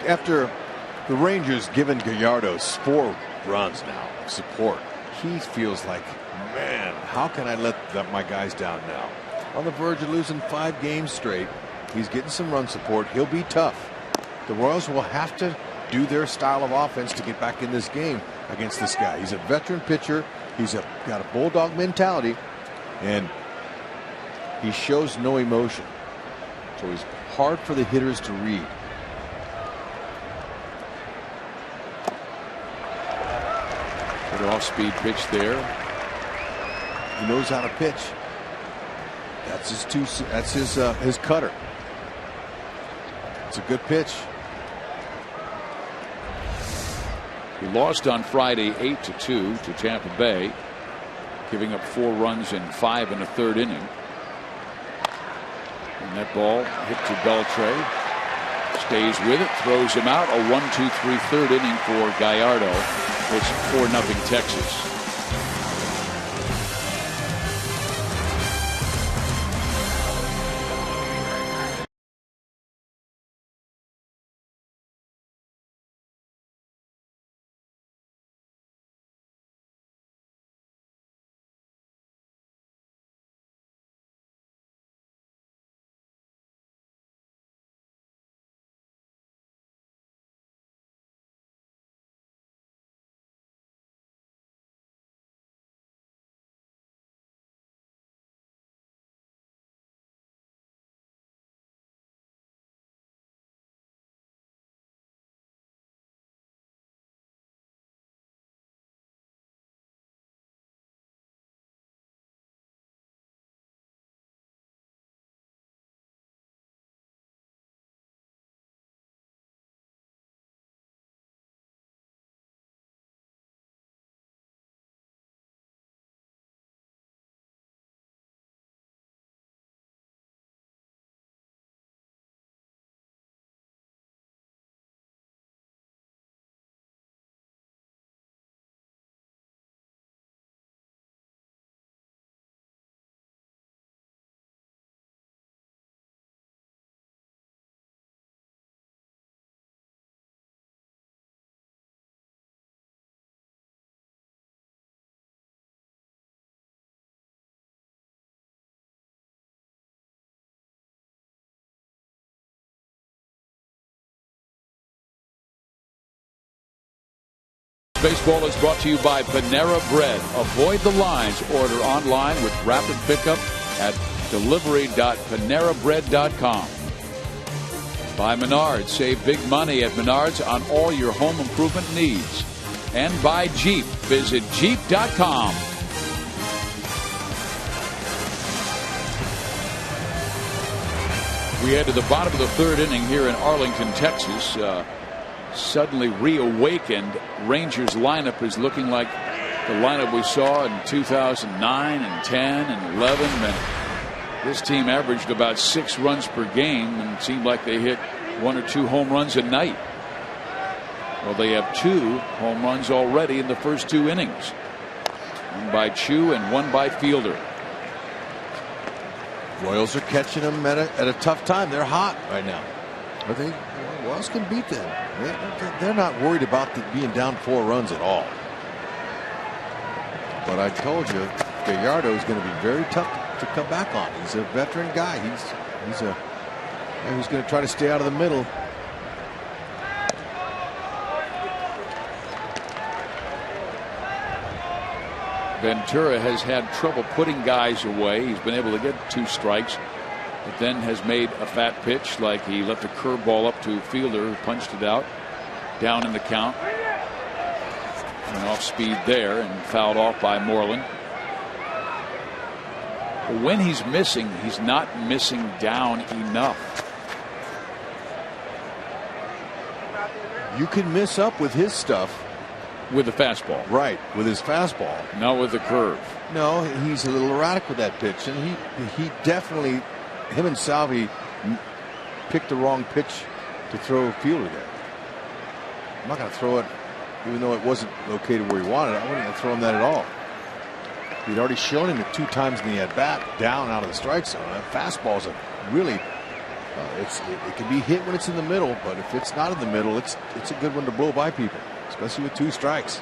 After the Rangers given Gallardo 4 runs now of support, he feels like, man, how can I let my guys down now? On the verge of losing 5 games straight. He's getting some run support. He'll be tough. The Royals will have to do their style of offense to get back in this game against this guy. He's a veteran pitcher. He's got a bulldog mentality, and he shows no emotion. So he's hard for the hitters to read. Good off-speed pitch there. He knows how to pitch. That's his cutter. It's a good pitch. He lost on Friday 8-2 to Tampa Bay, giving up 4 runs in 5 1/3 inning. And that ball hit to Beltre. Stays with it, throws him out. A 1-2-3 third inning for Gallardo. It's 4-0 Texas. Baseball is brought to you by Panera Bread. Avoid the lines. Order online with rapid pickup at delivery.panerabread.com. By Menards. Save big money at Menards on all your home improvement needs. And by Jeep. Visit Jeep.com. We head to the bottom of the third inning here in Arlington, Texas. Suddenly reawakened Rangers lineup is looking like the lineup we saw in 2009 and 10 and 11. And this team averaged about 6 runs per game and it seemed like they hit 1 or 2 home runs a night. Well, they have 2 home runs already in the first 2 innings. One by Chu and one by Fielder. Royals are catching them at a tough time. They're hot right now. But Royals can beat them. They're not worried about being down 4 runs at all. But I told you, Gallardo is going to be very tough to come back on. He's a veteran guy. He's a guy who's going to try to stay out of the middle. Ventura has had trouble putting guys away. He's been able to get 2 strikes, but then has made a fat pitch, like he left a curveball up to Fielder who punched it out down in the count. Went off speed there and fouled off by Moreland. But when he's missing, he's not missing down enough. You can miss up with his stuff. With the fastball. Right, with his fastball. Not with the curve. No, he's a little erratic with that pitch, and he definitely, him and Salvi picked the wrong pitch to throw Fielder there. I'm not going to throw it, even though it wasn't located where he wanted it. I wasn't going to throw him that at all. He'd already shown him it 2 times in the at bat, down out of the strike zone. That fastball's a really, it can be hit when it's in the middle, but if it's not in the middle, it's a good one to blow by people, especially with 2 strikes.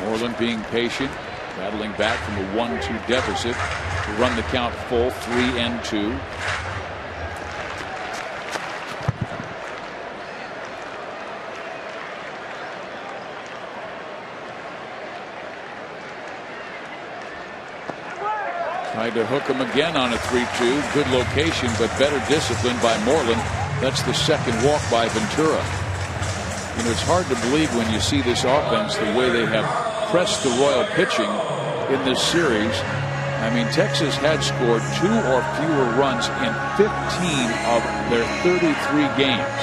Moreland being patient, battling back from a 1-2 deficit to run the count full, 3-2. Tried to hook him again on a 3-2. Good location, but better discipline by Moreland. That's the second walk by Ventura. You know, it's hard to believe when you see this offense the way they have pressed the Royal pitching in this series. I mean, Texas had scored 2 or fewer runs in 15 of their 33 games.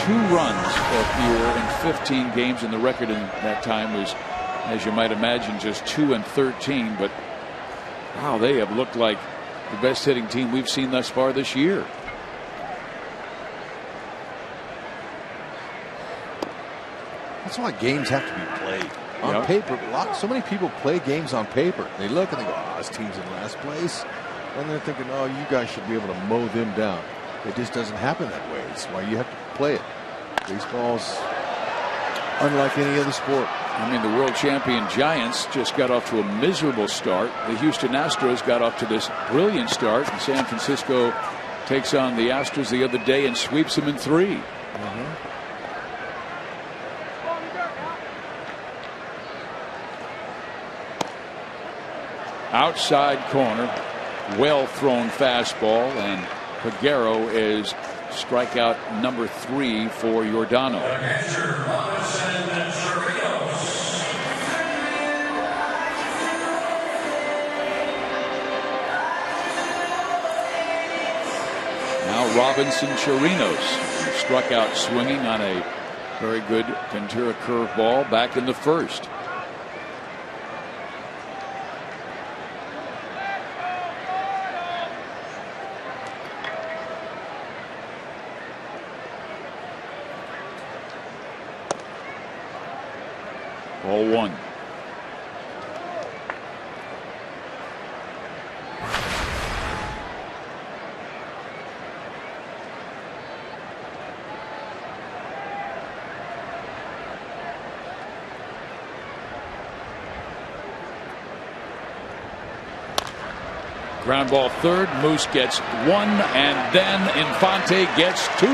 2 runs or fewer in 15 games, and the record in that time was, as you might imagine, just 2-13. But wow, they have looked like the best hitting team we've seen thus far this year. That's why games have to be played on paper. So many people play games on paper. They look and they go, "Oh, this team's in last place," and they're thinking, "Oh, you guys should be able to mow them down." It just doesn't happen that way. It's why you have to play it. Baseball's unlike any other sport. I mean, the world champion Giants just got off to a miserable start. The Houston Astros got off to this brilliant start, and San Francisco takes on the Astros the other day and sweeps them in 3. Outside corner, well thrown fastball, and Peguero is strikeout number 3 for Giordano. Now Robinson Chirinos struck out swinging on a very good Ventura curveball back in the first. Ball 1. Ground ball third. Moose gets 1, and then Infante gets 2.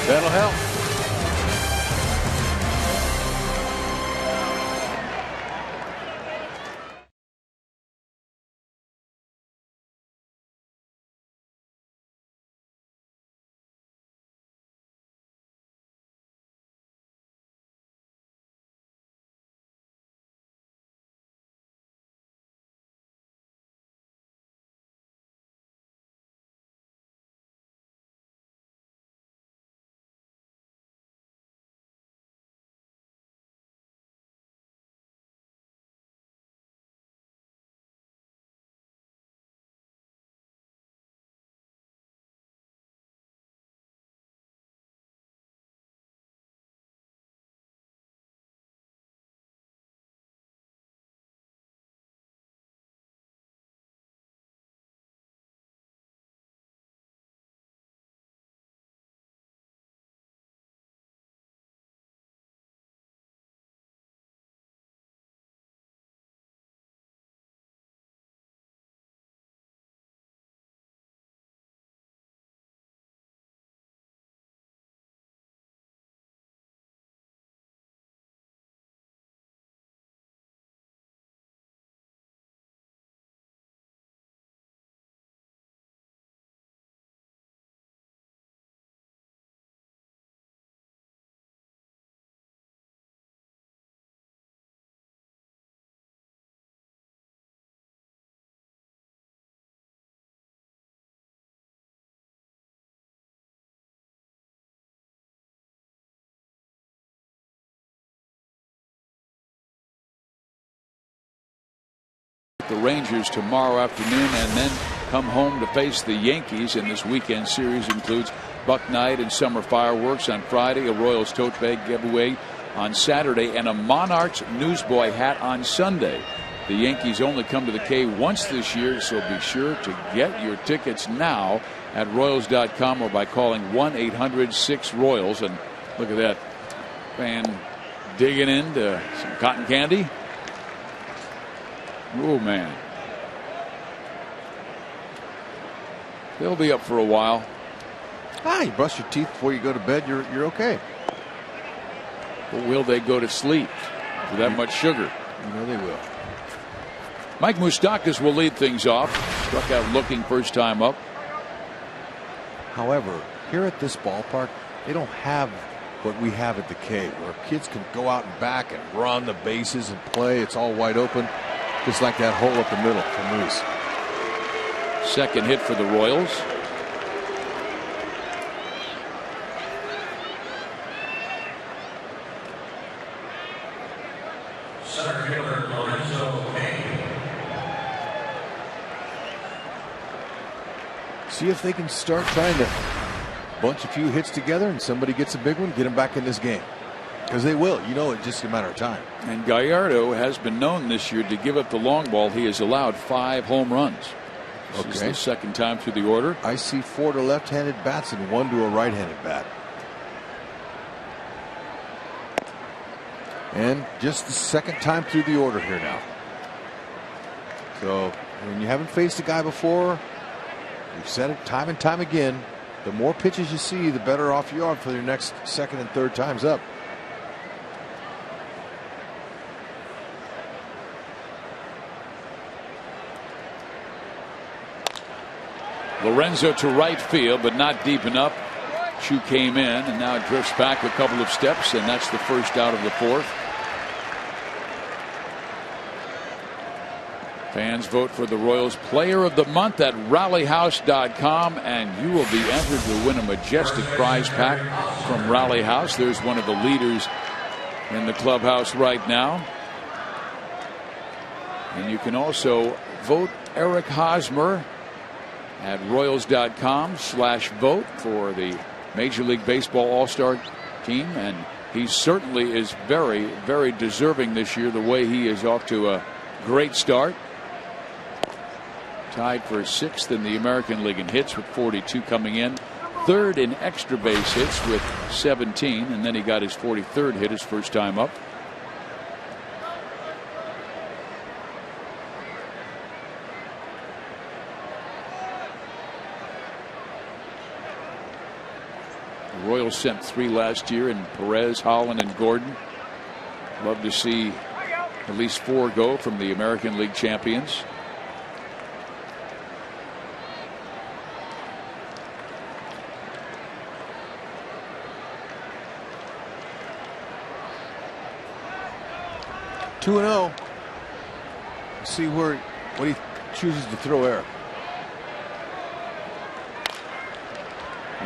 That'll help. The Rangers tomorrow afternoon, and then come home to face the Yankees. And this weekend series includes Buck Night and Summer Fireworks on Friday, a Royals tote bag giveaway on Saturday, and a Monarchs Newsboy hat on Sunday. The Yankees only come to the K once this year, so be sure to get your tickets now at Royals.com or by calling 1-800-6-ROYALS. And look at that fan digging into some cotton candy. Oh, man. They'll be up for a while. You brush your teeth before you go to bed, you're okay. But will they go to sleep with that much sugar? You know they will. Mike Moustakas will lead things off. Struck out looking first time up. However, here at this ballpark, they don't have what we have at the K, where kids can go out and back and run the bases and play. It's all wide open. Just like that hole up the middle for Moose. Second hit for the Royals. See if they can start trying to bunch a few hits together and somebody gets a big one, get them back in this game. Because they will. You know, it's just a matter of time. And Gallardo has been known this year to give up the long ball. He has allowed 5 home runs. This is the second time through the order. I see 4 to left-handed bats and 1 to a right-handed bat. And just the second time through the order here now. So when you haven't faced a guy before, we've said it time and time again, the more pitches you see, the better off you are for your next second and third times up. Lorenzo to right field, but not deep enough. Chu came in and now drifts back a couple of steps, and that's the first out of the fourth. Fans vote for the Royals Player of the Month at rallyhouse.com, and you will be entered to win a majestic prize pack from Rally House. There's one of the leaders in the clubhouse right now. And you can also vote Eric Hosmer at Royals.com/vote for the Major League Baseball All-Star team. And he certainly is very, very deserving this year, the way he is off to a great start. Tied for 6th in the American League in hits with 42 coming in. 3rd in extra base hits with 17. And then he got his 43rd hit his first time up. Royals sent 3 last year in Perez, Holland, and Gordon. Love to see at least 4 go from the American League champions. Two 2-0. See what he chooses to throw, Eric.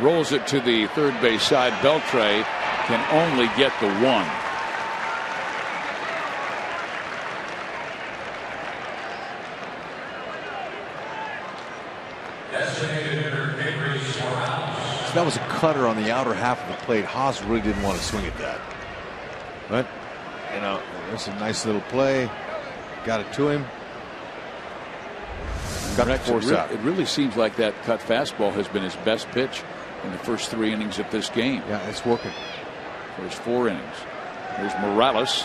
Rolls it to the third base side. Beltre can only get the 1. So that was a cutter on the outer half of the plate. Haas really didn't want to swing at that. But, you know, it's a nice little play. Got it to him. Got it forced out. It really seems like that cut fastball has been his best pitch in the first 3 innings of this game. Yeah, it's working. First 4 innings. There's Morales.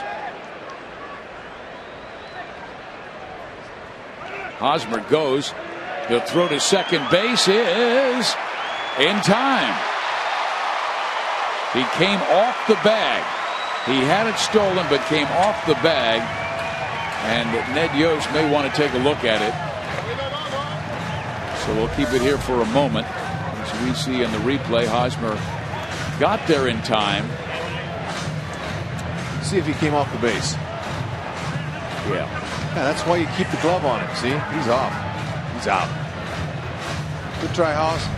Hosmer goes. He'll throw to second base. Is in time. He came off the bag. He had it stolen, but came off the bag. And Ned Yost may want to take a look at it. So we'll keep it here for a moment. As we see in the replay, Hosmer got there in time. See if he came off the base. Yeah, that's why you keep the glove on him. See, he's off. He's out. Good try, Haas.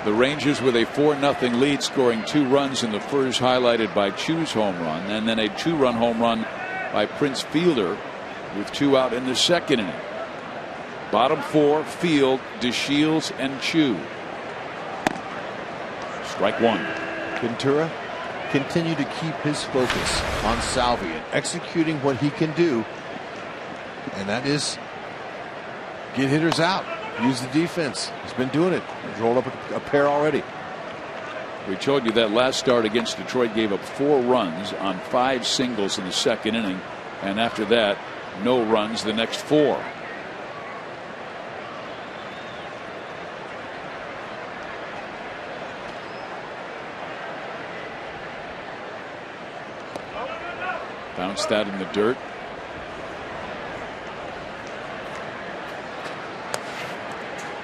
The Rangers with a 4-0 lead, scoring 2 runs in the first, highlighted by Chu's home run, and then a 2-run home run by Prince Fielder with 2 out in the second inning. Bottom 4, Field, DeShields, and Chu. Strike 1. Ventura continue to keep his focus on Salvi and executing what he can do, and that is get hitters out. Use the defense. He's been doing it. He's rolled up a pair already. We told you that last start against Detroit gave up 4 runs on 5 singles in the second inning, and after that, no runs the next 4. Bounced that in the dirt.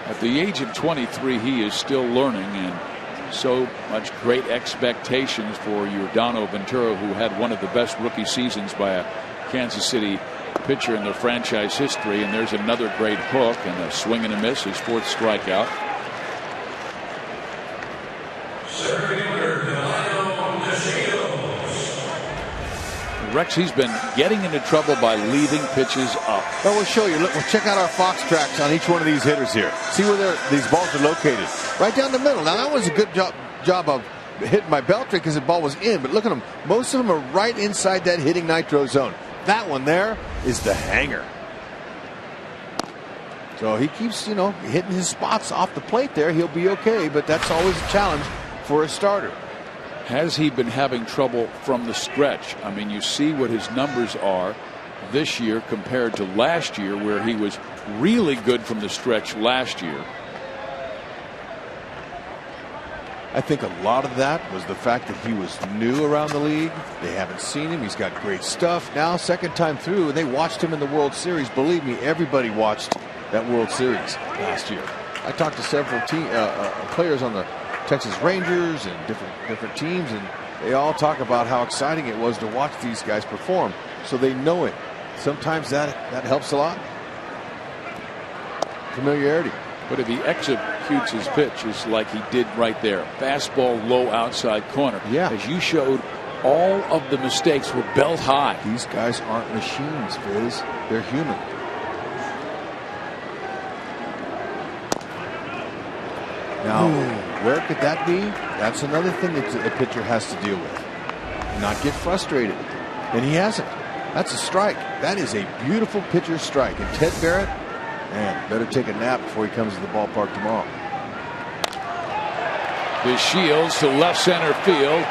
At the age of 23, he is still learning, and so much great expectations for Yordano Ventura, who had one of the best rookie seasons by a Kansas City pitcher in their franchise history. And there's another great hook and a swing and a miss, his 4th strikeout. Rex, he's been getting into trouble by leaving pitches up. Well, we'll show you. Look, we'll check out our Fox tracks on each one of these hitters here. See where these balls are located. Right down the middle. Now, that was a good job of hitting by Beltran because the ball was in. But look at them. Most of them are right inside that hitting nitro zone. That one there is the hanger. So he keeps, hitting his spots off the plate there. He'll be okay, but that's always a challenge for a starter. Has he been having trouble from the stretch? I mean, you see what his numbers are this year compared to last year, where he was really good from the stretch last year. I think a lot of that was the fact that he was new around the league. They haven't seen him. He's got great stuff. Now, second time through, and they watched him in the World Series. Believe me, everybody watched that World Series last year. I talked to several players on the Texas Rangers and different teams, and they all talk about how exciting it was to watch these guys perform. So they know it. Sometimes that helps a lot. Familiarity. But if he executes his pitch, it's like he did right there. Fastball low outside corner. Yeah. As you showed, all of the mistakes were belt high. These guys aren't machines, Fizz. They're human. Now, where could that be? That's another thing that a pitcher has to deal with. Not get frustrated. And he hasn't. That's a strike. That is a beautiful pitcher's strike. And Ted Barrett, man, better take a nap before he comes to the ballpark tomorrow. The Shields to left center field.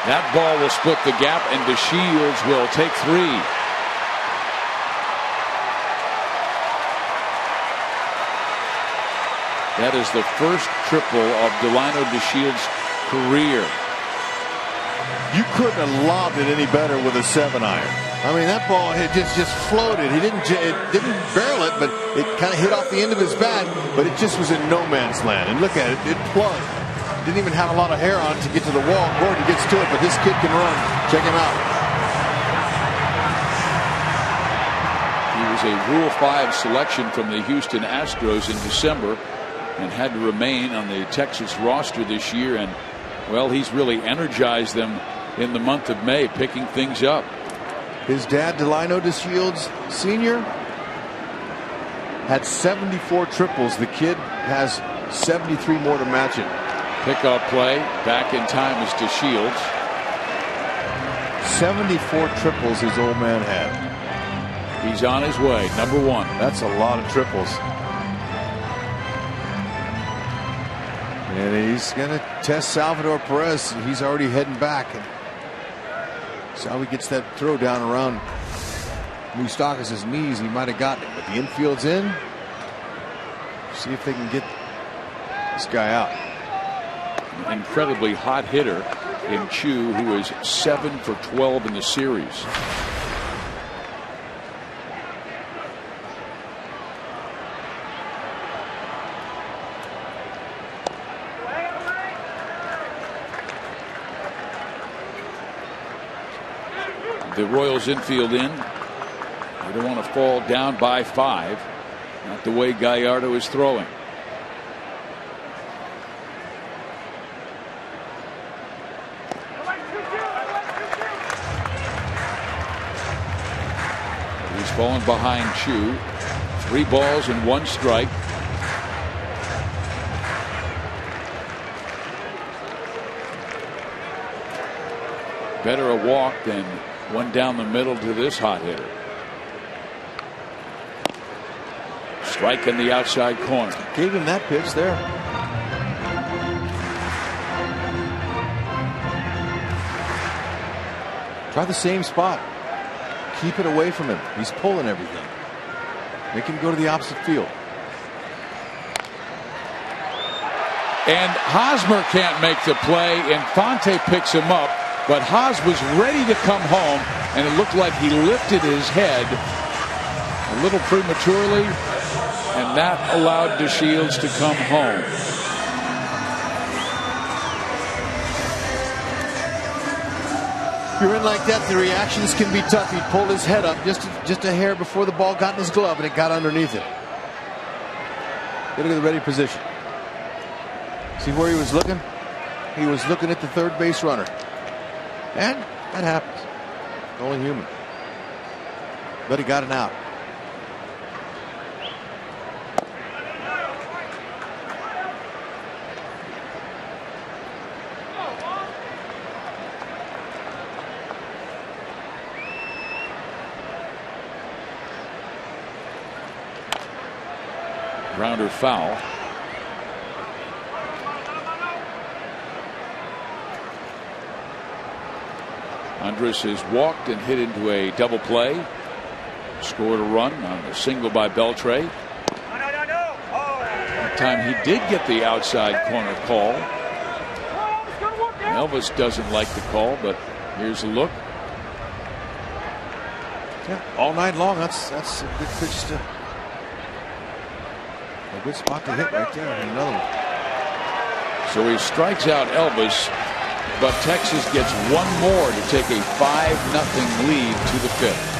That ball will split the gap, and the Shields will take 3. That is the first triple of Delino DeShield's career. You couldn't have lobbed it any better with a 7-iron. I mean, that ball had just floated. It didn't barrel it, but it kind of hit off the end of his bat. But it just was in no man's land. And look at it; it plugged. Didn't even have a lot of hair on it to get to the wall. Gordon gets to it, but this kid can run. Check him out. He was a Rule 5 selection from the Houston Astros in December, and had to remain on the Texas roster this year. And, well, he's really energized them in the month of May, picking things up. His dad, Delino DeShields Sr., had 74 triples. The kid has 73 more to match it. Pickup play. Back in time is DeShields. 74 triples his old man had. He's on his way. Number 1. That's a lot of triples. And he's going to test Salvador Perez. He's already heading back. And see how he gets that throw down around Moustakas' knees. He might have gotten it, but the infield's in. See if they can get this guy out. An incredibly hot hitter in Chu, who is 7 for 12 in the series. The Royals infield in. They don't want to fall down by 5. Not the way Gallardo is throwing. He's falling behind Chu. 3 balls and 1 strike. Better a walk than one down the middle to this hot hitter. Strike in the outside corner. Gave him that pitch there. Try the same spot. Keep it away from him. He's pulling everything. Make him go to the opposite field. And Hosmer can't make the play. Infante picks him up. But Haas was ready to come home, and it looked like he lifted his head a little prematurely, and that allowed DeShields to come home. If you're in like that, the reactions can be tough. He pulled his head up just a hair before the ball got in his glove, and it got underneath it. Get into the ready position. See where he was looking? He was looking at the third base runner. And that happens. Only human. But he got an out. Grounder foul. Andrus has walked and hit into a double play. Scored a run on a single by Beltre. That time he did get the outside corner call. Elvis doesn't like the call, but here's a look. Yeah, all night long. That's a good pitch to. A good spot to hit right there. And another one. So he strikes out Elvis, but Texas gets one more to take a 5-0 lead to the 5th.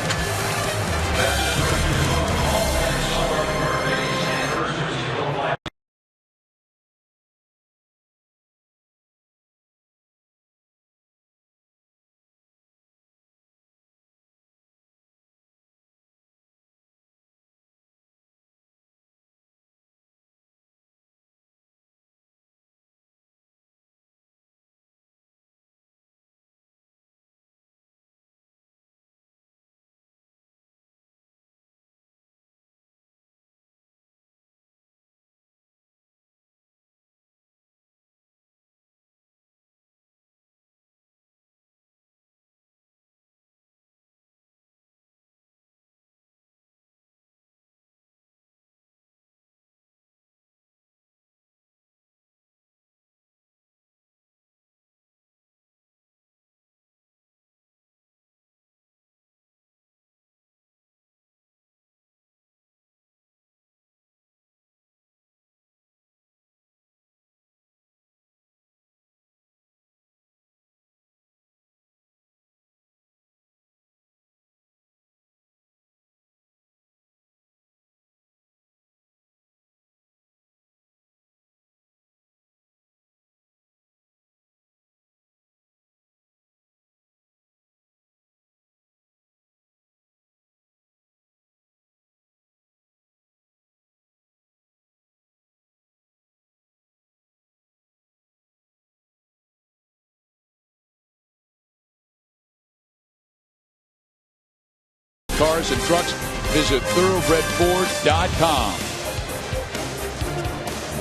Cars and trucks, visit thoroughbredford.com.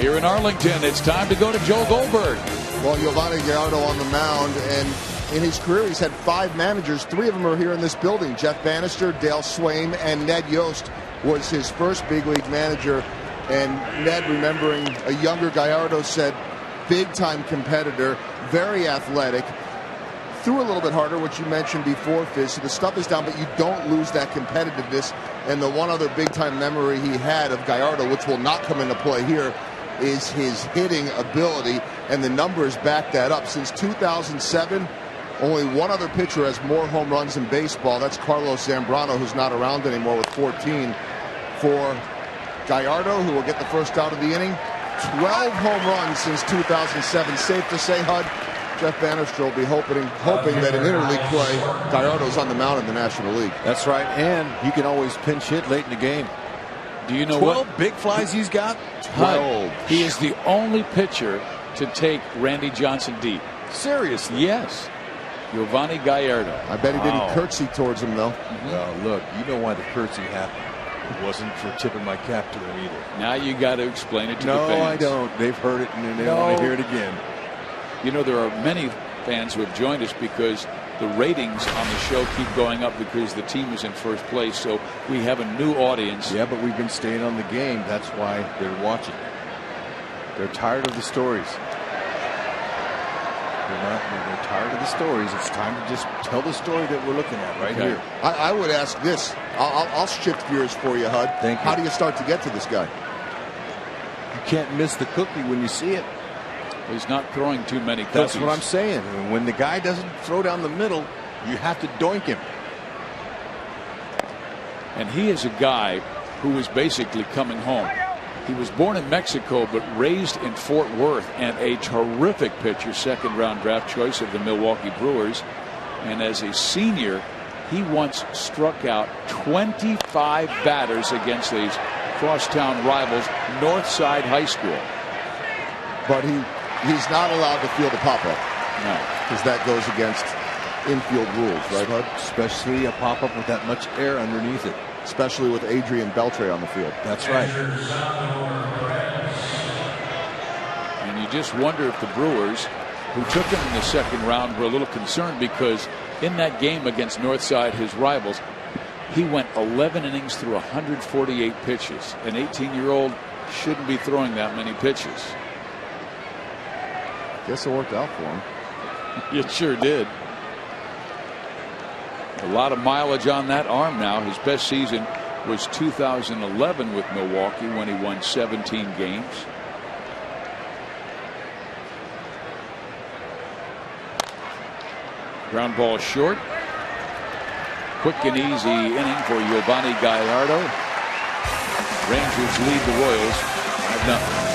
Here in Arlington, it's time to go to Joe Goldberg. Well, Yovani Gallardo on the mound, and in his career, he's had 5 managers. 3 of them are here in this building. Jeff Bannister, Dale Swaim, and Ned Yost was his first big league manager. And Ned, remembering a younger Gallardo, said, big-time competitor, very athletic, threw a little bit harder, which you mentioned before, Fizz. So the stuff is down, but you don't lose that competitiveness. And the one other big-time memory he had of Gallardo, which will not come into play here, is his hitting ability, and the numbers back that up. Since 2007, only one other pitcher has more home runs in baseball. That's Carlos Zambrano, who's not around anymore, with 14. For Gallardo, who will get the first out of the inning, 12 home runs since 2007. Safe to say, Hud, Jeff Bannister will be hoping that in interleague play, Gallardo's on the mound in the National League. That's right, and he can always pinch hit late in the game. Do you know 12 what? big flies he's got? 12. He is the only pitcher to take Randy Johnson deep. Seriously? Yes. Yovani Gallardo. I bet he didn't curtsy towards him, though. Well, look, you know why the curtsy happened. It wasn't for tipping my cap to him either. Now you got to explain it to the fans. No, I don't. They've heard it and they want to hear it again. You know, there are many fans who have joined us because the ratings on the show keep going up because the team is in first place. So we have a new audience. Yeah, but we've been staying on the game. That's why they're watching. They're tired of the stories. They're tired of the stories. It's time to just tell the story that we're looking at right here. I would ask this. I'll shift gears for you, Hud. Thank you. How do you start to get to this guy? You can't miss the cookie when you see it. He's not throwing too many cookies. That's what I'm saying. When the guy doesn't throw down the middle, you have to doink him. And he is a guy who is basically coming home. He was born in Mexico but raised in Fort Worth, and a terrific pitcher, second-round draft choice of the Milwaukee Brewers. And as a senior, he once struck out 25 batters against these crosstown rivals, Northside High School. But he's not allowed to field a pop-up. No. Because that goes against infield rules, right? Especially a pop-up with that much air underneath it. Especially with Adrian Beltre on the field. That's right. And you just wonder if the Brewers, who took him in the second round, were a little concerned, because in that game against Northside, his rivals, he went 11 innings through 148 pitches. An 18-year-old shouldn't be throwing that many pitches. Guess it worked out for him. It sure did. A lot of mileage on that arm now. His best season was 2011 with Milwaukee, when he won 17 games. Ground ball short. Quick and easy inning for Giovanni Gallardo. Rangers lead the Royals 5-0.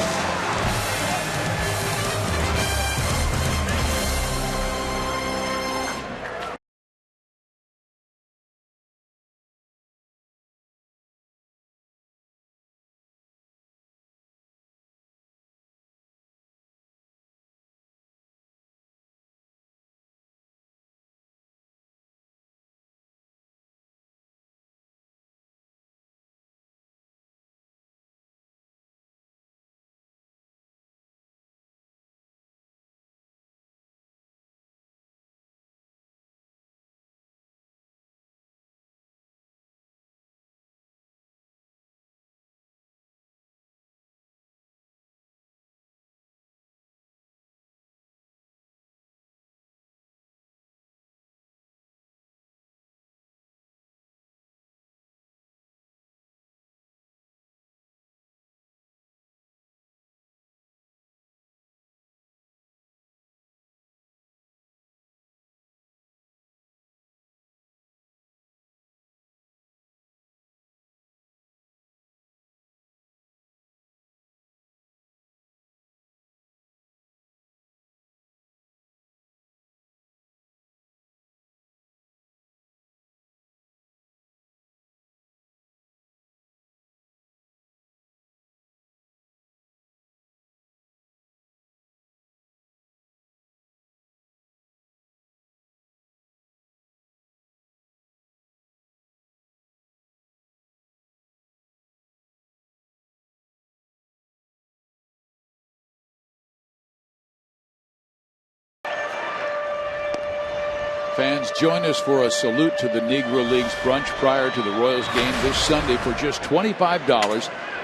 Fans, join us for a salute to the Negro Leagues brunch prior to the Royals game this Sunday for just $25.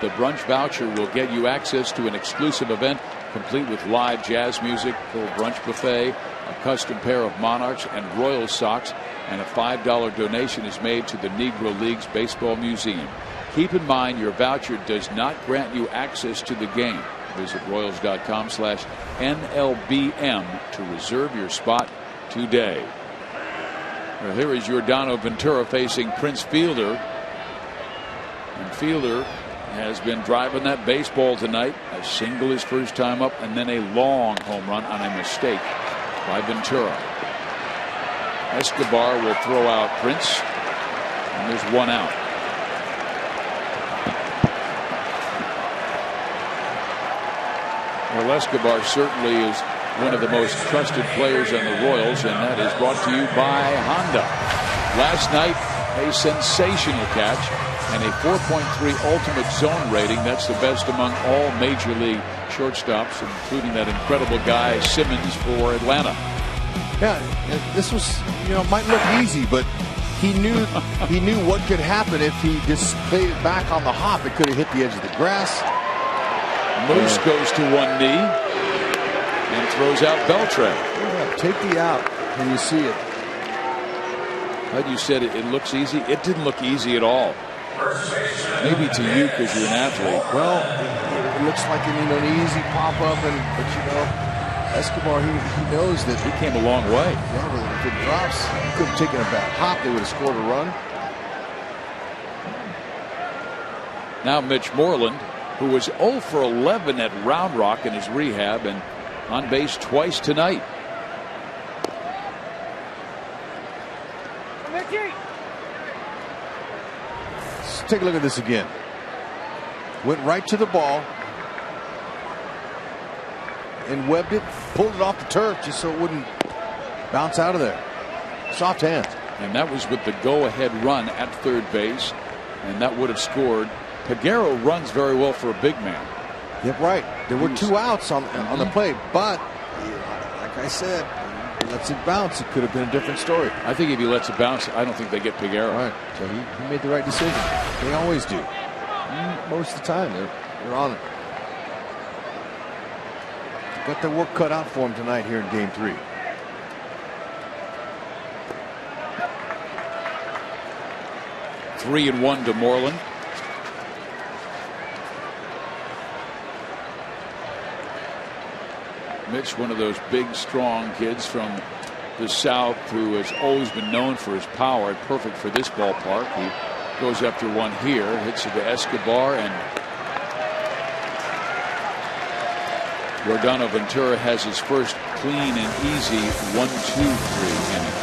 The brunch voucher will get you access to an exclusive event complete with live jazz music, full brunch buffet, a custom pair of Monarchs and Royals socks, and a $5 donation is made to the Negro Leagues Baseball Museum. Keep in mind, your voucher does not grant you access to the game. Visit Royals.com/NLBM to reserve your spot today. Well, here is Yordano Ventura facing Prince Fielder. And Fielder has been driving that baseball tonight. A single his first time up, and then a long home run on a mistake by Ventura. Escobar will throw out Prince, and there's one out. Well, Escobar certainly is one of the most trusted players on the Royals, and that is brought to you by Honda. Last night, a sensational catch and a 4.3 ultimate zone rating. That's the best among all major league shortstops, including that incredible guy Simmons for Atlanta. Yeah, this was, might look easy, but he knew what could happen if he just played it back on the hop. It could have hit the edge of the grass. Moose goes to one knee and throws out Beltre. Yeah, take the out when you see it. But you said it looks easy. It didn't look easy at all. Maybe to you because you're an athlete. Well, it looks like an easy pop up, but Escobar, he knows that he came a long way. Yeah, but if it drops, he could have taken a bad hop. They would have scored a run. Now Mitch Moreland, who was 0 for 11 at Round Rock in his rehab, and on base twice tonight. take a look at this again. Went right to the ball and webbed it, pulled it off the turf just so it wouldn't bounce out of there. Soft hands. And that was with the go-ahead run at third base, and that would have scored. Peguero runs very well for a big man. Yep, right. There were 2 outs on the plate, but like I said, lets it bounce. It could have been a different story. I think if he lets it bounce, I don't think they get Peguero. Right. So he made the right decision. They always do. Most of the time, they're on it. Got their work cut out for him tonight here in Game 3. Three and one to Moreland. Mitch, one of those big, strong kids from the South who has always been known for his power. Perfect for this ballpark. He goes after one here, hits it to Escobar, and Rodano Ventura has his first clean and easy 1-2-3 inning.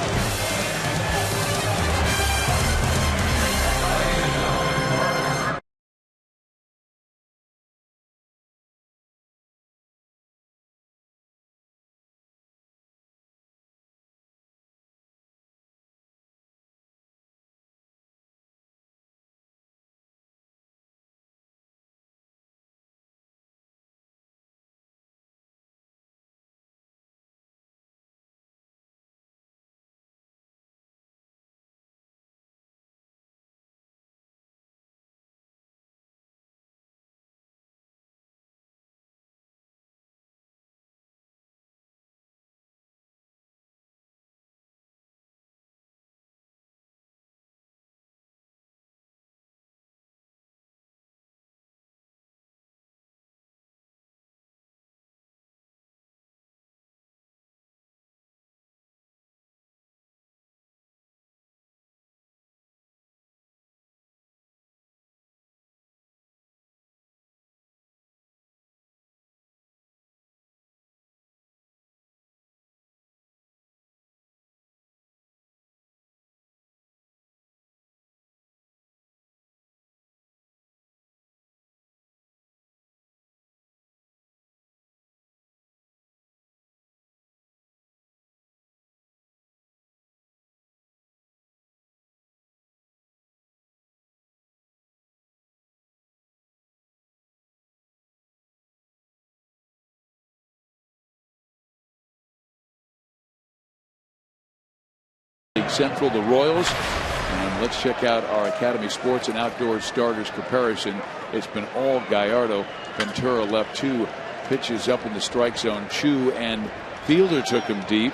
Central, the Royals, and let's check out our Academy Sports and Outdoors starters comparison. It's been all Gallardo. Ventura left 2 pitches up in the strike zone. Chu and Fielder took him deep.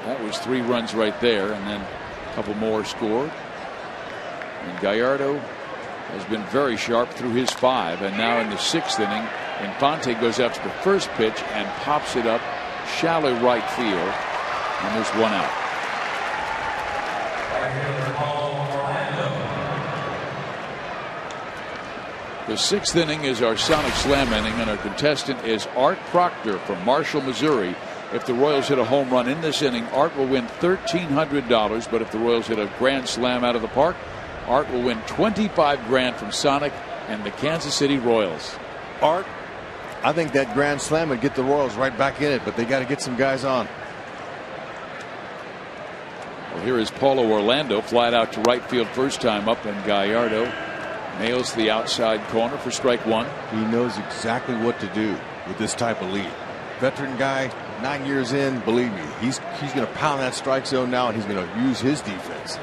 That was 3 runs right there, and then a couple more scored. And Gallardo has been very sharp through his 5, and now in the 6th inning, Infante goes after the first pitch and pops it up shallow right field, and there's 1 out. The 6th inning is our Sonic Slam inning, and our contestant is Art Proctor from Marshall, Missouri. If the Royals hit a home run in this inning, Art will win $1,300, but if the Royals hit a grand slam out of the park, Art will win $25,000 from Sonic and the Kansas City Royals. Art, I think that grand slam would get the Royals right back in it, but they got to get some guys on. Well, here is Paulo Orlando, flied out to right field first time up, and Gallardo nails the outside corner for strike 1. He knows exactly what to do with this type of lead. Veteran guy, 9 years in, believe me, he's going to pound that strike zone now, and he's going to use his defense.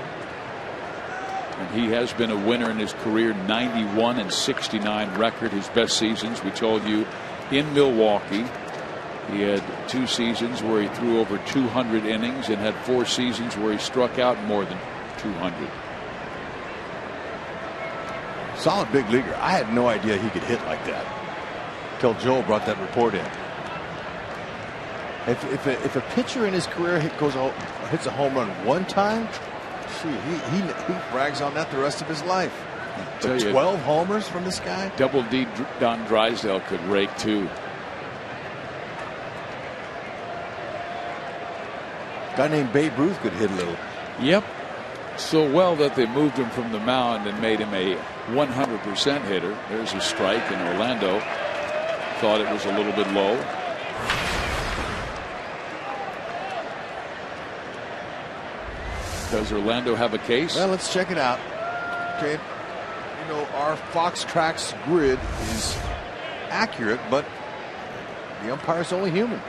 And he has been a winner in his career, 91 and 69 record, his best seasons. We told you in Milwaukee. He had 2 seasons where he threw over 200 innings and had 4 seasons where he struck out more than 200. Solid big leaguer. I had no idea he could hit like that till Joel brought that report in. If a pitcher in his career hits a home run 1 time, he brags on that the rest of his life. But 12 homers from this guy. Double D Don Drysdale could rake too. A guy named Babe Ruth could hit a little. Yep. so well that they moved him from the mound and made him a 100% hitter. There's a strike, and Orlando thought it was a little bit low. Does Orlando have a case? Well, let's check it out. Okay, you know, our Fox Tracks grid is accurate, but the umpire's only human.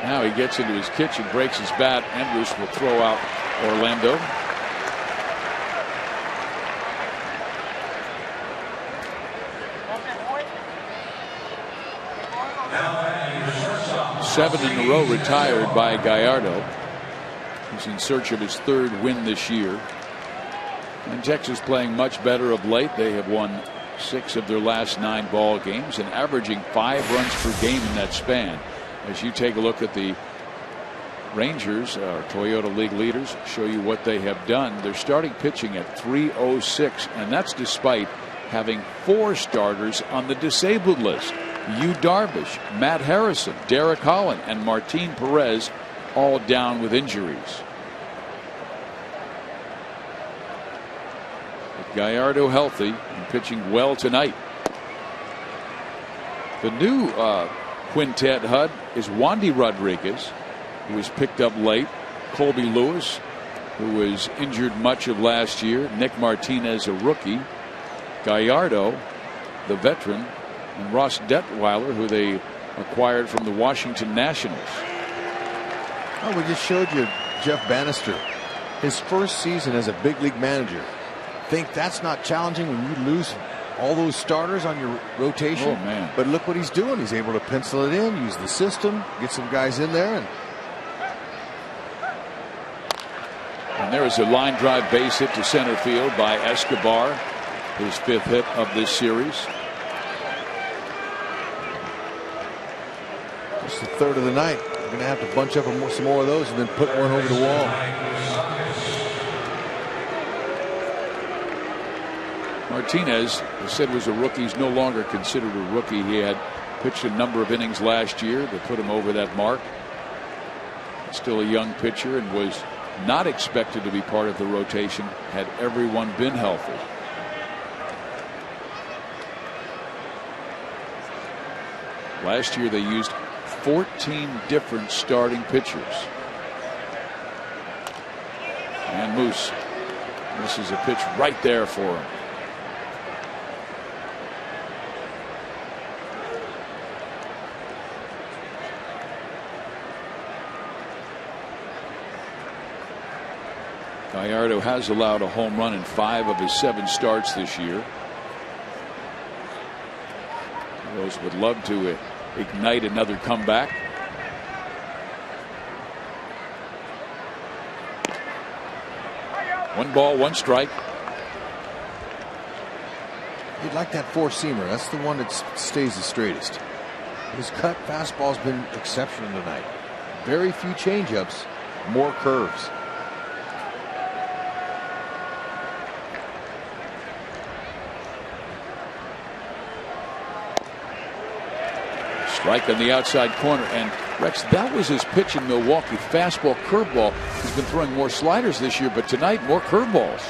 Now he gets into his kitchen, breaks his bat. Andrus will throw out Orlando. Seven in a row retired by Gallardo. He's in search of his third win this year. And Texas playing much better of late. They have won 6 of their last 9 ball games and averaging 5 runs per game in that span. As you take a look at the Rangers, our Toyota League leaders, show you what they have done. They're starting pitching at .306, and that's despite having 4 starters on the disabled list. Yu Darvish, Matt Harrison, Derek Holland, and Martin Perez all down with injuries. But Gallardo healthy and pitching well tonight. The new quintet HUD is Wandy Rodriguez, who was picked up late, Colby Lewis, who was injured much of last year, Nick Martinez, a rookie, Gallardo, the veteran, and Ross Detweiler, who they acquired from the Washington Nationals. Oh, we just showed you Jeff Bannister, his first season as a big league manager. Think that's not challenging when you lose all those starters on your rotation? Oh, man. But look what he's doing. He's able to pencil it in, use the system, get some guys in there. And there is a line drive base hit to center field by Escobar, his 5th hit of this series. It's the 3rd of the night. We're going to have to bunch up some more of those and then put one over the wall. Martinez, they said, was a rookie. He's no longer considered a rookie. He had pitched a number of innings last year that put him over that mark. Still a young pitcher and was not expected to be part of the rotation had everyone been healthy. Last year they used 14 different starting pitchers. And Moose, this is a pitch right there for him. Gallardo has allowed a home run in 5 of his 7 starts this year. Those would love to ignite another comeback. One ball, one strike. You'd like that 4-seamer. That's the one that stays the straightest. His cut fastball's been exceptional tonight. Very few changeups, more curves. Strike on the outside corner, and Rex, that was his pitch in Milwaukee. Fastball, curveball. He's been throwing more sliders this year, but tonight more curveballs.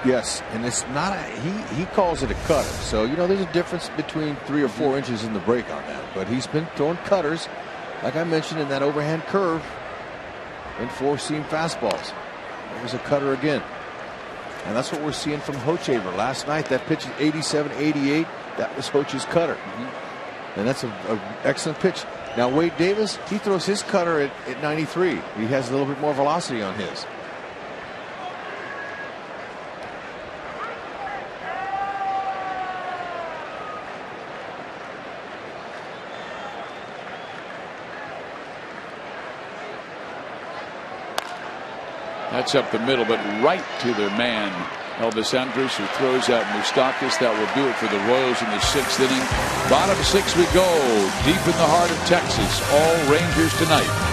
Yes, and it's not he calls it a cutter. So you know there's a difference between 3 or 4 inches in the break on that. But he's been throwing cutters, like I mentioned, in that overhand curve and 4-seam fastballs. It was a cutter again, and that's what we're seeing from Hochevar last night. That pitch is 87-88. That was Hoch's cutter. And that's an excellent pitch. Now Wade Davis, he throws his cutter at 93. He has a little bit more velocity on his. That's up the middle, but right to their man, Elvis Andrus, who throws out Moustakas. That will do it for the Royals in the 6th inning. Bottom 6 we go, deep in the heart of Texas. All Rangers tonight.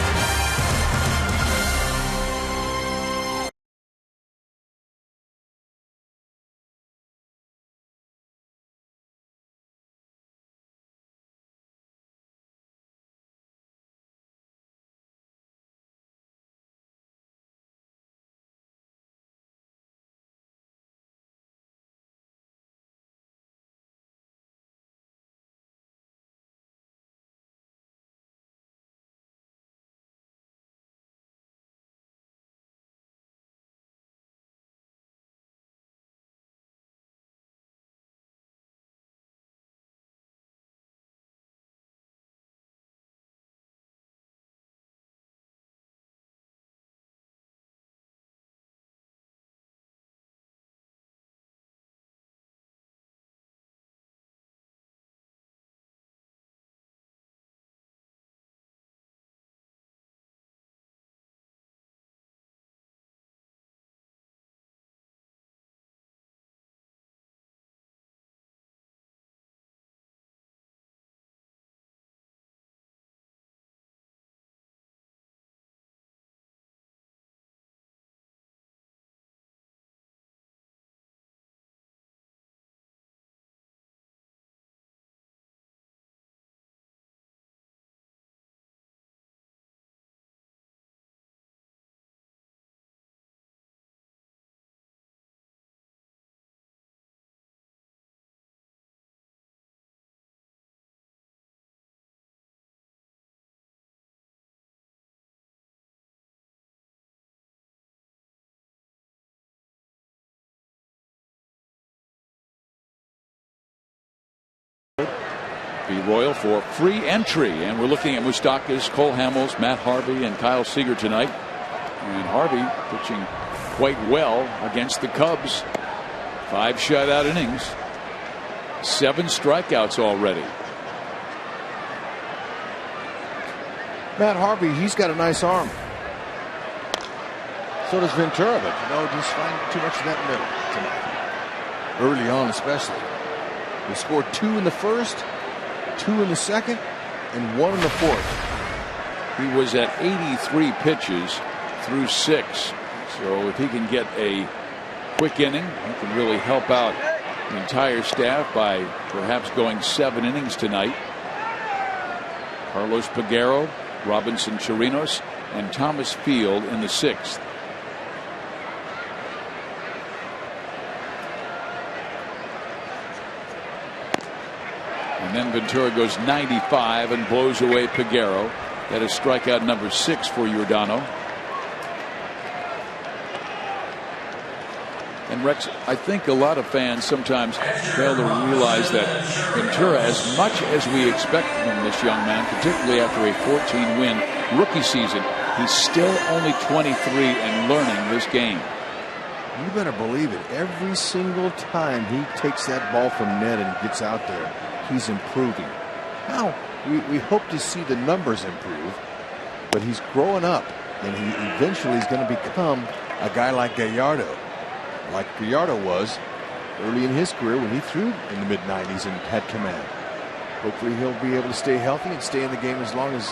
be Royal for free entry. And we're looking at Moustakas, Cole Hamels, Matt Harvey, and Kyle Seager tonight. And Harvey pitching quite well against the Cubs. 5 shutout innings, 7 strikeouts already. Matt Harvey, he's got a nice arm. So does Ventura, but just find too much of that middle tonight. Early on, especially. They scored 2 in the first, 2 in the second, and 1 in the fourth. He was at 83 pitches through 6. So if he can get a quick inning, he can really help out the entire staff by perhaps going 7 innings tonight. Carlos Peguero, Robinson Chirinos, and Thomas Field in the 6th. And then Ventura goes 95 and blows away Peguero. That is strikeout number 6 for Giordano. And Rex, I think a lot of fans sometimes fail to realize that Ventura, as much as we expect from this young man, particularly after a 14-win rookie season, he's still only 23 and learning this game. You better believe it. Every single time he takes that ball from net and gets out there, he's improving. Now, we hope to see the numbers improve, but he's growing up, and he eventually is going to become a guy like Gallardo. Like Gallardo was early in his career when he threw in the mid-90s and had command. Hopefully he'll be able to stay healthy and stay in the game as long as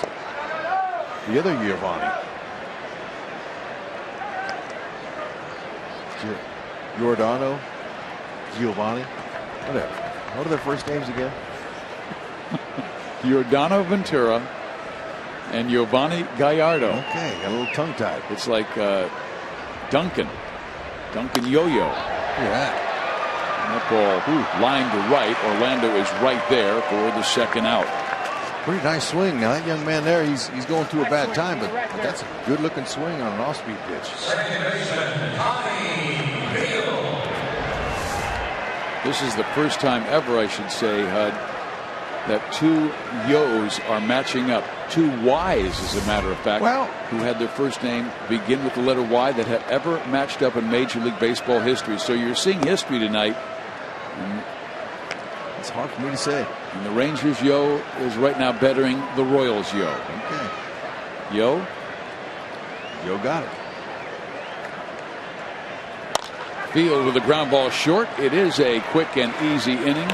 the other Giovanni. Giordano, Giovanni, whatever. What are their first names again? Giordano Ventura and Giovanni Gallardo. Okay, got a little tongue-tied. It's like Duncan Yo-Yo. Yeah. And that ball lined to right. Orlando is right there for the 2nd out. Pretty nice swing. Now that young man there, he's going through a bad time, but that's a good-looking swing on an off-speed pitch. This is the first time ever, I should say, Hud, that 2 Yos are matching up. 2 Ys, as a matter of fact, who had their first name begin with the letter Y, that have ever matched up in Major League Baseball history. So you're seeing history tonight. And it's hard for me to say. And the Rangers Yo is right now bettering the Royals Yo. Okay. Yo got it. Field with a ground ball short. It is a quick and easy inning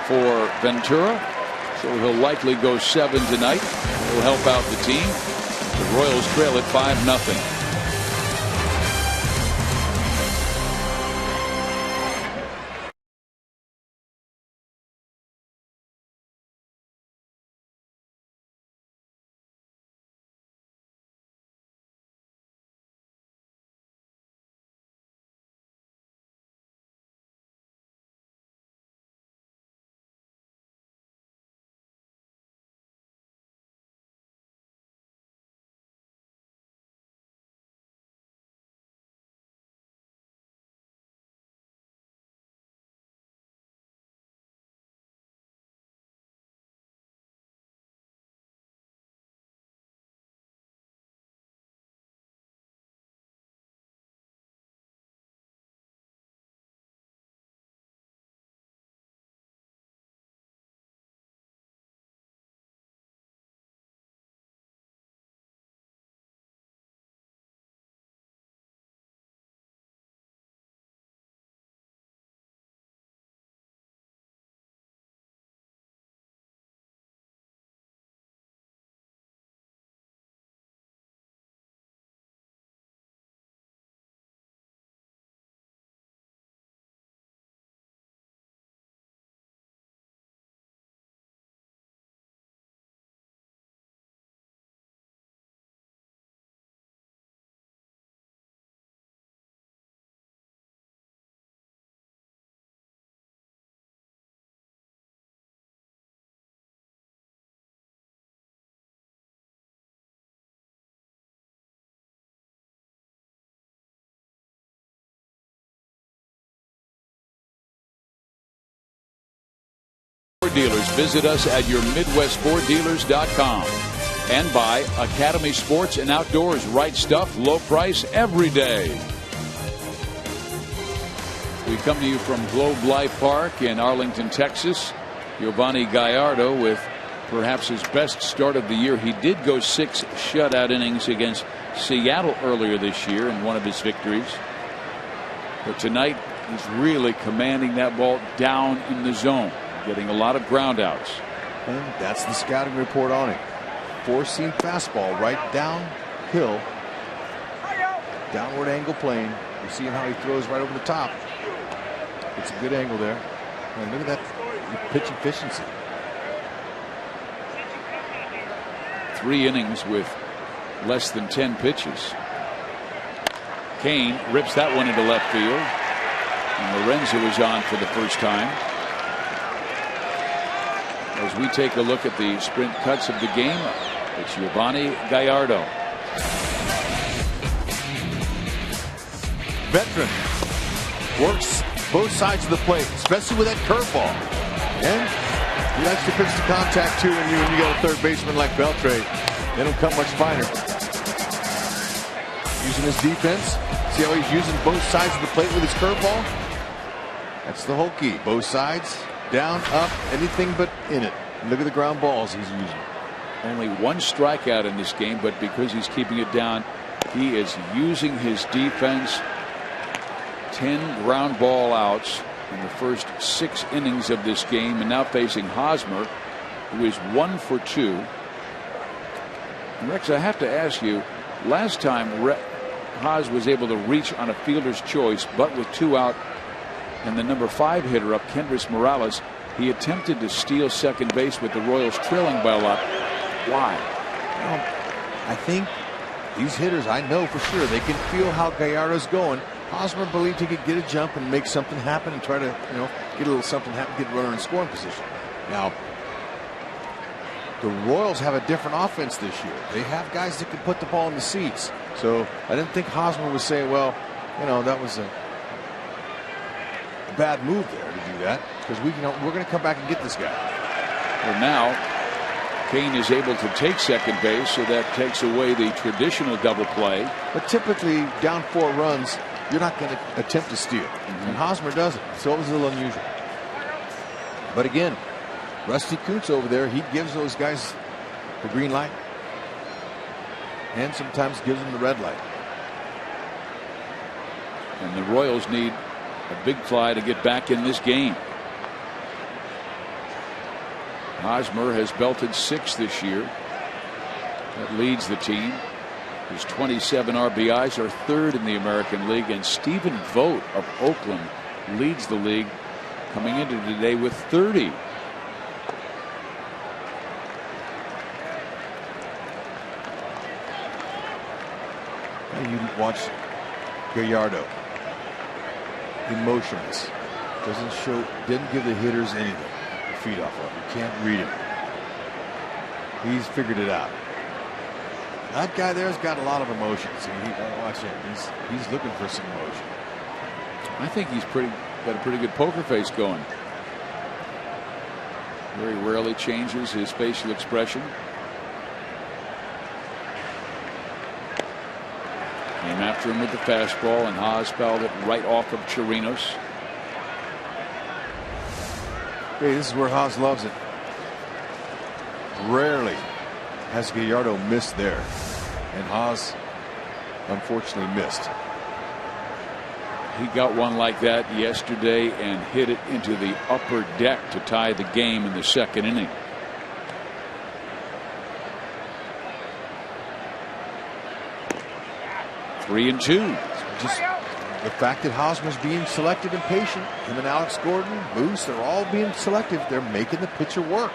for Ventura. So he'll likely go 7 tonight. He'll help out the team. The Royals trail at 5-0. dealers. Visit us at yourmidwestforddealers.com. And by Academy Sports and Outdoors. Right stuff, low price every day. We come to you from Globe Life Park in Arlington, Texas. Giovanni Gallardo with perhaps his best start of the year. He did go 6 shutout innings against Seattle earlier this year in one of his victories. But tonight he's really commanding that ball down in the zone, getting a lot of ground outs. And that's the scouting report on it. 4-seam fastball right downhill. Downward angle plane. You're seeing how he throws right over the top. It's a good angle there. And look at that pitch efficiency. 3 innings with less than 10 pitches. Kane rips that one into left field. And Lorenzo is on for the first time. As we take a look at the sprint cuts of the game, it's Giovanni Gallardo. Veteran works both sides of the plate, especially with that curveball. And he likes to pitch the contact too. When you got a third baseman like Beltre, they don't come much finer. Using his defense. See how he's using both sides of the plate with his curveball? That's the whole key. Both sides, down, up, anything but in it. And look at the ground balls he's using. Only 1 strikeout in this game, but because he's keeping it down, he is using his defense. 10 ground ball outs in the first 6 innings of this game, and now facing Hosmer, who is 1 for 2. And Rex, I have to ask you, last time Hos was able to reach on a fielder's choice, but with 2 out, and the number 5 hitter up, Kendrys Morales, he attempted to steal second base with the Royals trailing by a lot. Why? Well, I think these hitters, I know for sure, they can feel how Gallardo's going. Hosmer believed he could get a jump and make something happen and try to, get a little something happen, get a runner in scoring position. Now, the Royals have a different offense this year. They have guys that can put the ball in the seats. So I didn't think Hosmer was saying, well, that was a bad move there to do that, because we're going to come back and get this guy. Well, now Kane is able to take second base, so that takes away the traditional double play. But typically, down 4 runs, you're not going to attempt to steal. And Hosmer doesn't. So it was a little unusual. But again, Rusty Kuntz over there, he gives those guys the green light. And sometimes gives them the red light. And the Royals need a big fly to get back in this game. Hosmer has belted 6 this year. That leads the team. His 27 RBIs are 3rd in the American League, and Stephen Vogt of Oakland leads the league, coming into today with 30. Now you watch Gallardo, emotionless, didn't give the hitters anything to feed off of. You can't read him. He's figured it out. That guy there's got a lot of emotion. See, watch him. He's looking for some emotion. I think he's got a pretty good poker face going. Very rarely changes his facial expression. Came after him with the fastball, and Haas fouled it right off of Chirinos. Hey, this is where Haas loves it. Rarely has Gallardo missed there, and Haas unfortunately missed. He got one like that yesterday and hit it into the upper deck to tie the game in the 2nd inning. Three and 2. Just the fact that Hosmer's being selective and patient, him and Alex Gordon, Moose, they're all being selective. They're making the pitcher work.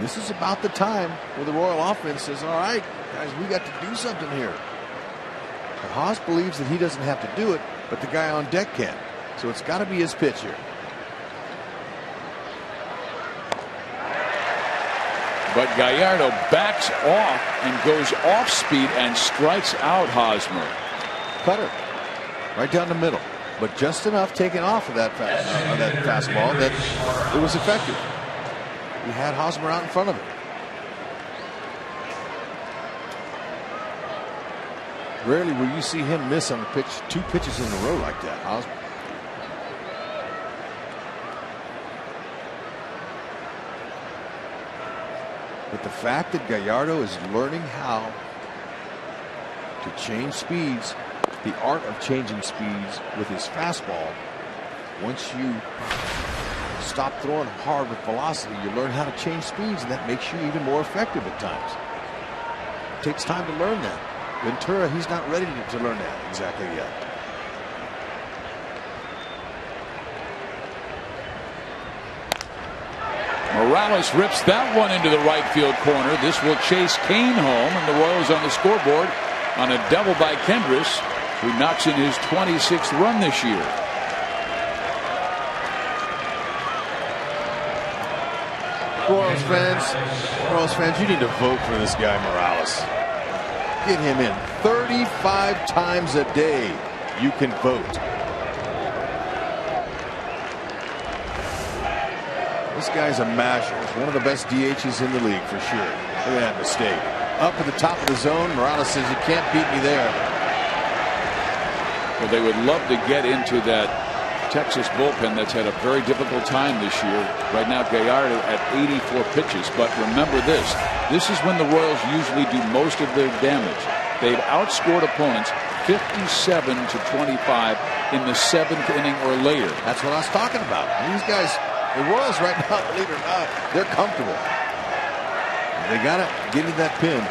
This is about the time where the Royal offense says, all right, guys, we got to do something here. But Haas believes that he doesn't have to do it, but the guy on deck can. So it's got to be his pitch here. But Gallardo backs off and goes off speed and strikes out Hosmer. Cutter right down the middle. but just enough taken off of that fastball that it was effective. He had Hosmer out in front of it. Rarely will you see him miss on a pitch, 2 pitches in a row like that, Hosmer. But the fact that Gallardo is learning how to change speeds, the art of changing speeds with his fastball, once you stop throwing hard with velocity, you learn how to change speeds, and that makes you even more effective at times. It takes time to learn that. Ventura, he's not ready to learn that exactly yet. Morales rips that one into the right field corner. This will chase Kane home, and the Royals on the scoreboard on a double by Kendris, who knocks in his 26th run this year. Royals fans, you need to vote for this guy Morales. Get him in 35 times a day. You can vote. This guy's a masher. He's one of the best DHs in the league for sure. Look at that mistake. Up at the top of the zone, Morales says, you can't beat me there. Well, they would love to get into that Texas bullpen that's had a very difficult time this year. Right now, Gallardo at 84 pitches. But remember this. This is when the Royals usually do most of their damage. They've outscored opponents 57-25 in the 7th inning or later. That's what I was talking about. These guys, the Royals right now, believe it or not, they're comfortable. They got to get into that pin.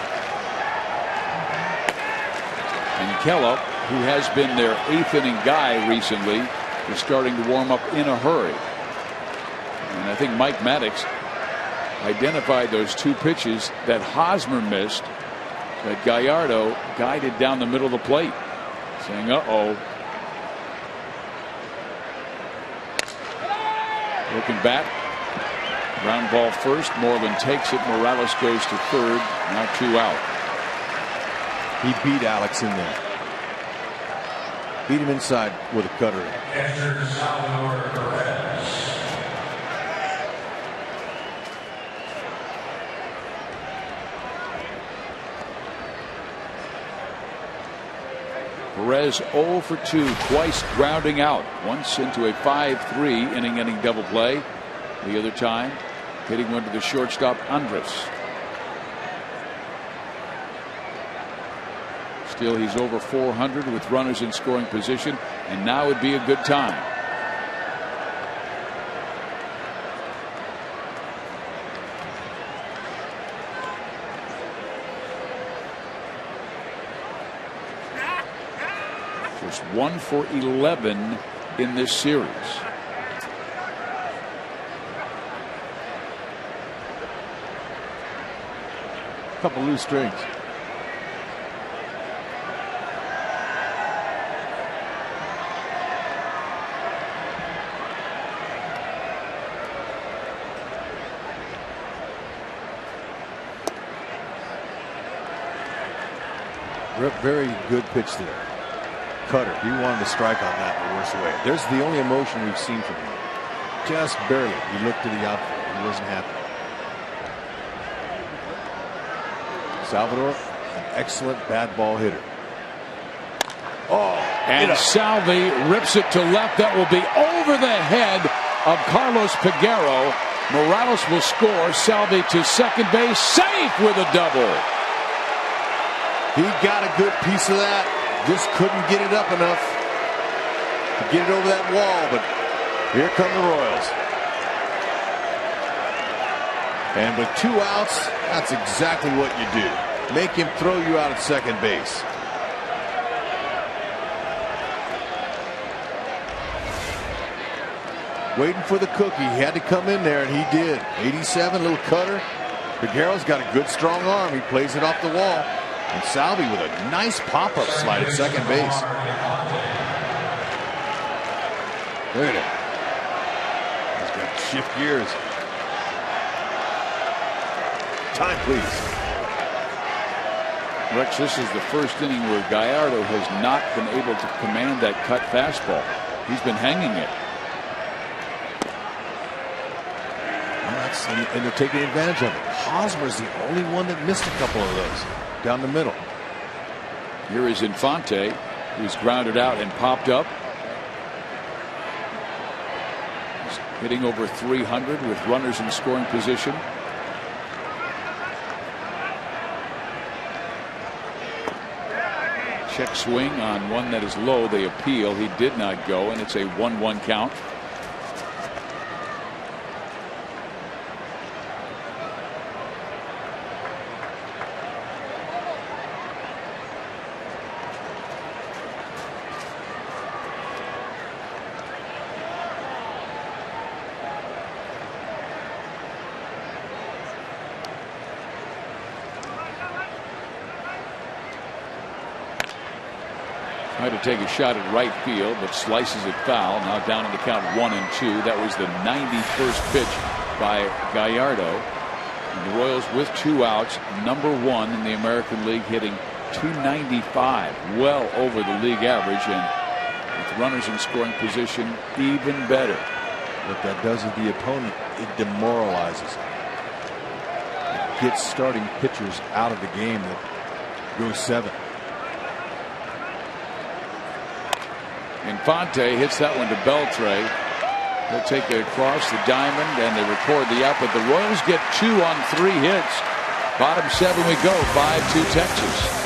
And Kellogg, who has been their 8th inning guy recently, is starting to warm up in a hurry. And I think Mike Maddox identified those 2 pitches that Hosmer missed, that Gallardo guided down the middle of the plate, saying, uh-oh. Looking back, ground ball first. Moreland takes it. Morales goes to third. Now 2 out. He beat Alex in there. Beat him inside with a cutter. Perez 0 for 2, twice grounding out. Once into a 5-3 inning double play. The other time hitting one to the shortstop, Andres. Still, he's over 400 with runners in scoring position, and now would be a good time. Just 1 for 11 in this series. A couple loose strings. Very good pitch there. Cutter. He wanted to strike on that in the worst way. There's the only emotion we've seen from him. Just barely. He looked to the outfield. He wasn't happy. Salvador, an excellent bad ball hitter. Oh, and Salvi rips it to left. That will be over the head of Carlos Peguero. Morales will score. Salvi to second base. Safe with a double. He got a good piece of that. Just couldn't get it up enough to get it over that wall. But here come the Royals. And with 2 outs, that's exactly what you do. Make him throw you out at second base. Waiting for the cookie. He had to come in there, and he did. 87, little cutter. Peguero's got a good strong arm. He plays it off the wall. And Salvi with a nice pop-up slide at second base. Look at it. He's got to shift gears. Time, please. Rex, this is the first inning where Gallardo has not been able to command that cut fastball. He's been hanging it. And they're taking advantage of it. Hosmer's the only one that missed a couple of those down the middle. Here is Infante, who's grounded out and popped up. He's hitting over 300 with runners in scoring position. Check swing on one that is low. They appeal. He did not go, and it's a 1-1 count. Tried to take a shot at right field, but slices it foul. Now down in the count 1-2. That was the 91st pitch by Gallardo. And the Royals with 2 outs, #1 in the American League, hitting .295, well over the league average, and with runners in scoring position, even better. What that does to the opponent, it demoralizes them. It gets starting pitchers out of the game that go 7. Infante hits that one to Beltre. They'll take it across the diamond, and they record the out, but the Royals get 2 on 3 hits. Bottom 7 we go, 5-2 Texas.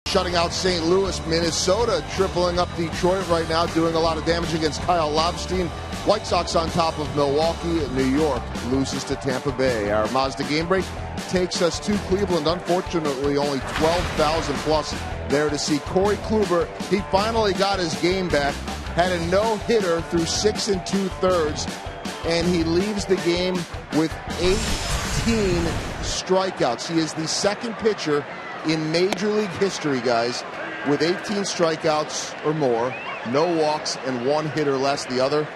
Shutting out St. Louis. Minnesota tripling up Detroit right now, doing a lot of damage against Kyle Lobstein. White Sox on top of Milwaukee. New York loses to Tampa Bay. Our Mazda game break takes us to Cleveland. Unfortunately, only 12,000 plus there to see Corey Kluber. He finally got his game back. Had a no-hitter through 6 2/3, and he leaves the game with 18 strikeouts. He is the second pitcher in Major League history, guys, with 18 strikeouts or more, no walks, and 1 hitter less. The other,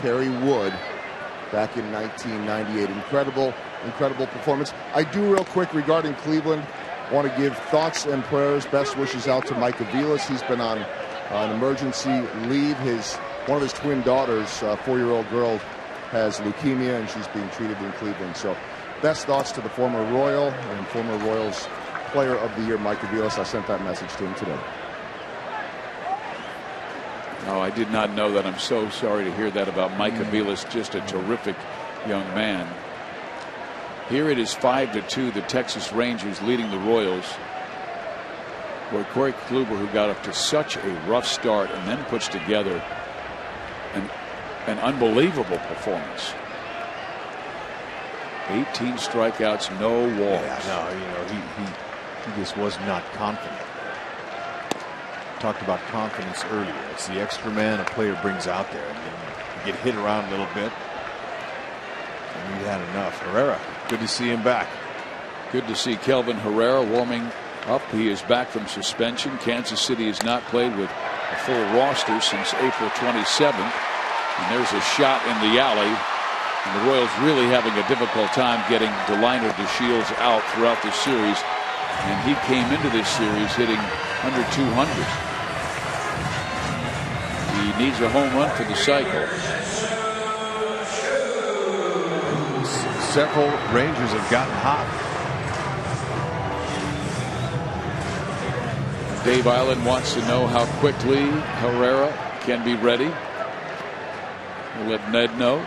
Kerry Wood, back in 1998. Incredible performance. I do real quick regarding Cleveland, want to give thoughts and prayers, best wishes out to Mike Aviles. He's been on an emergency leave. One of his twin daughters, a 4-year-old girl, has leukemia, and she's being treated in Cleveland. So best thoughts to the former Royal and former Royals Player of the Year, Mike Aviles. I sent that message to him today. Oh, I did not know that. I'm so sorry to hear that about Mike Aviles. Just a terrific young man. Here it is 5-2. The Texas Rangers leading the Royals. Boy, Corey Kluber, who got up to such a rough start and then puts together an unbelievable performance. 18 strikeouts, no walks. Yeah, no, he just was not confident. Talked about confidence earlier. It's the extra man a player brings out there. And you get hit around a little bit. And we had enough. Herrera, good to see him back. Good to see Kelvin Herrera warming up. He is back from suspension. Kansas City has not played with a full roster since April 27th. And there's a shot in the alley. And the Royals really having a difficult time getting Delino DeShields out throughout the series. And he came into this series hitting under 200. He needs a home run for the cycle. Several Rangers have gotten hot. Dave Island wants to know how quickly Herrera can be ready. We'll let Ned know.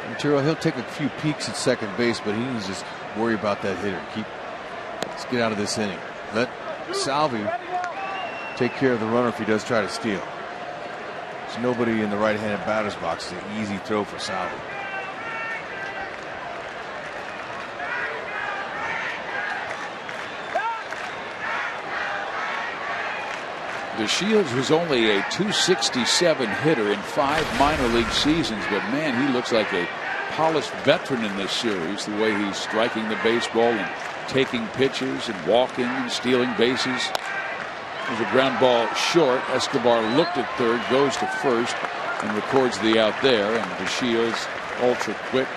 Material, he'll take a few peeks at second base, but he needs to just worry about that hitter. Let's get out of this inning. Let Salvi take care of the runner if he does try to steal. There's nobody in the right-handed batter's box. It's an easy throw for Salvi. DeShields was only a .267 hitter in 5 minor league seasons, but man, he looks like a polished veteran in this series. The way he's striking the baseball and taking pitches and walking and stealing bases. There's a ground ball short. Escobar looked at third, goes to first, and records the out there. And DeShields, ultra quick,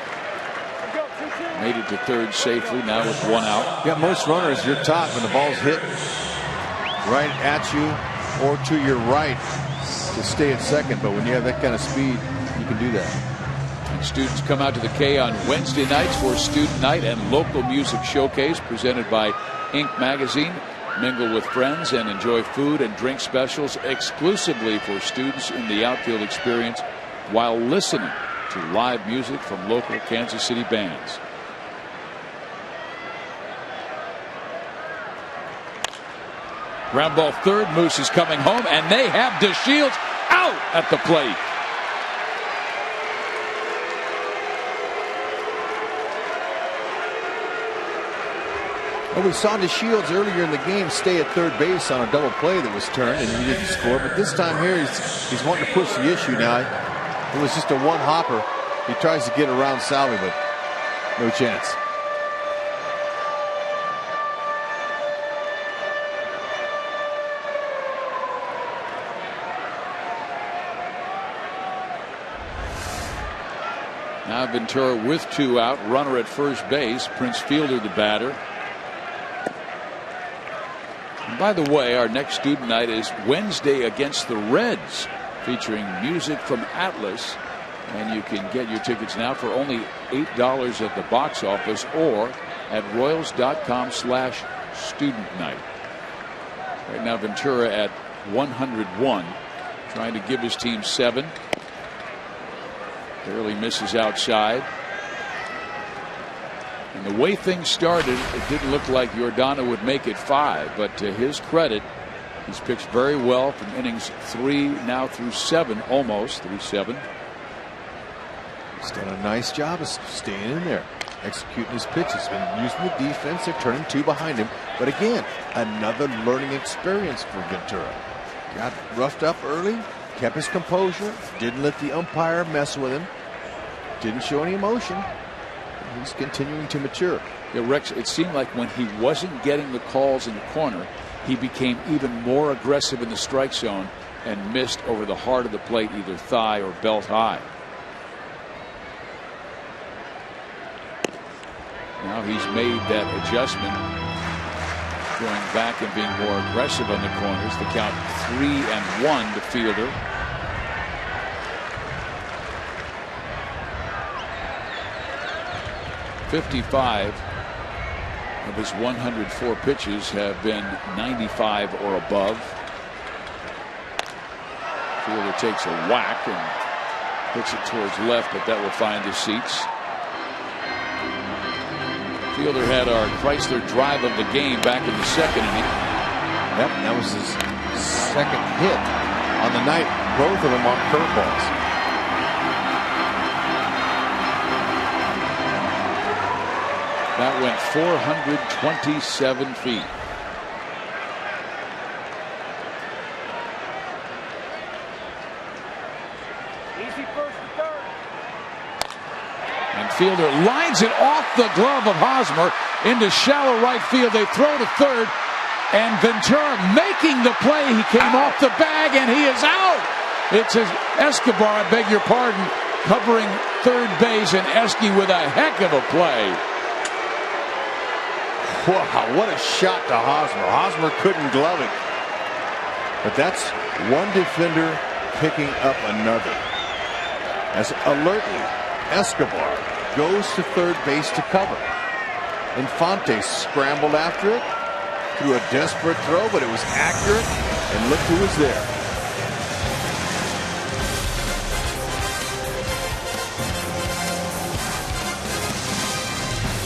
made it to third safely. Now with 1 out. Yeah, most runners, you're top when the ball's hit right at you or to your right to stay at second. But when you have that kind of speed, you can do that. And students come out to the K on Wednesday nights for Student Night and Local Music Showcase presented by Ink Magazine. Mingle with friends and enjoy food and drink specials exclusively for students in the outfield experience while listening to live music from local Kansas City bands. Ground ball third. Moose is coming home, and they have DeShields out at the plate. Well, we saw DeShields earlier in the game stay at third base on a double play that was turned, and he didn't score. But this time here, he's wanting to push the issue now. It was just a one hopper. He tries to get around Salvi, but no chance. Now Ventura with 2 out, runner at first base. Prince Fielder the batter. And by the way, our next student night is Wednesday against the Reds, featuring music from Atlas. And you can get your tickets now for only $8 at the box office or at royals.com/student night. Right now Ventura at 101, trying to give his team 7. Barely misses outside. And the way things started, it didn't look like Giordano would make it 5, but to his credit, he's pitched very well from innings 3 now through 7, almost through 7. He's done a nice job of staying in there, executing his pitches, been using the defense. They're turning 2 behind him, but again, another learning experience for Ventura. Got roughed up early, kept his composure, didn't let the umpire mess with him, didn't show any emotion. He's continuing to mature. Yeah, Rex, it seemed like when he wasn't getting the calls in the corner, he became even more aggressive in the strike zone and missed over the heart of the plate, either thigh or belt high. Now he's made that adjustment, going back and being more aggressive on the corners. The count 3-1 to Fielder. .55 of his 104 pitches have been 95 or above. Fielder takes a whack and hits it towards left, but that will find the seats. Fielder had our Chrysler drive of the game back in the 2nd inning. Yep, that was his 2nd hit on the night. Both of them on curveballs. That went 427 feet. Easy first and third. And fielder lines it off the glove of Hosmer into shallow right field. They throw to third, and Ventura making the play. He came off the bag, and he is out. It's Escobar, I beg your pardon, covering third base, and Esky with a heck of a play. Wow, what a shot to Hosmer. Hosmer couldn't glove it. But that's one defender picking up another. As alertly, Escobar goes to third base to cover. Infante scrambled after it, threw a desperate throw, but it was accurate, and look who was there.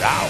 Wow.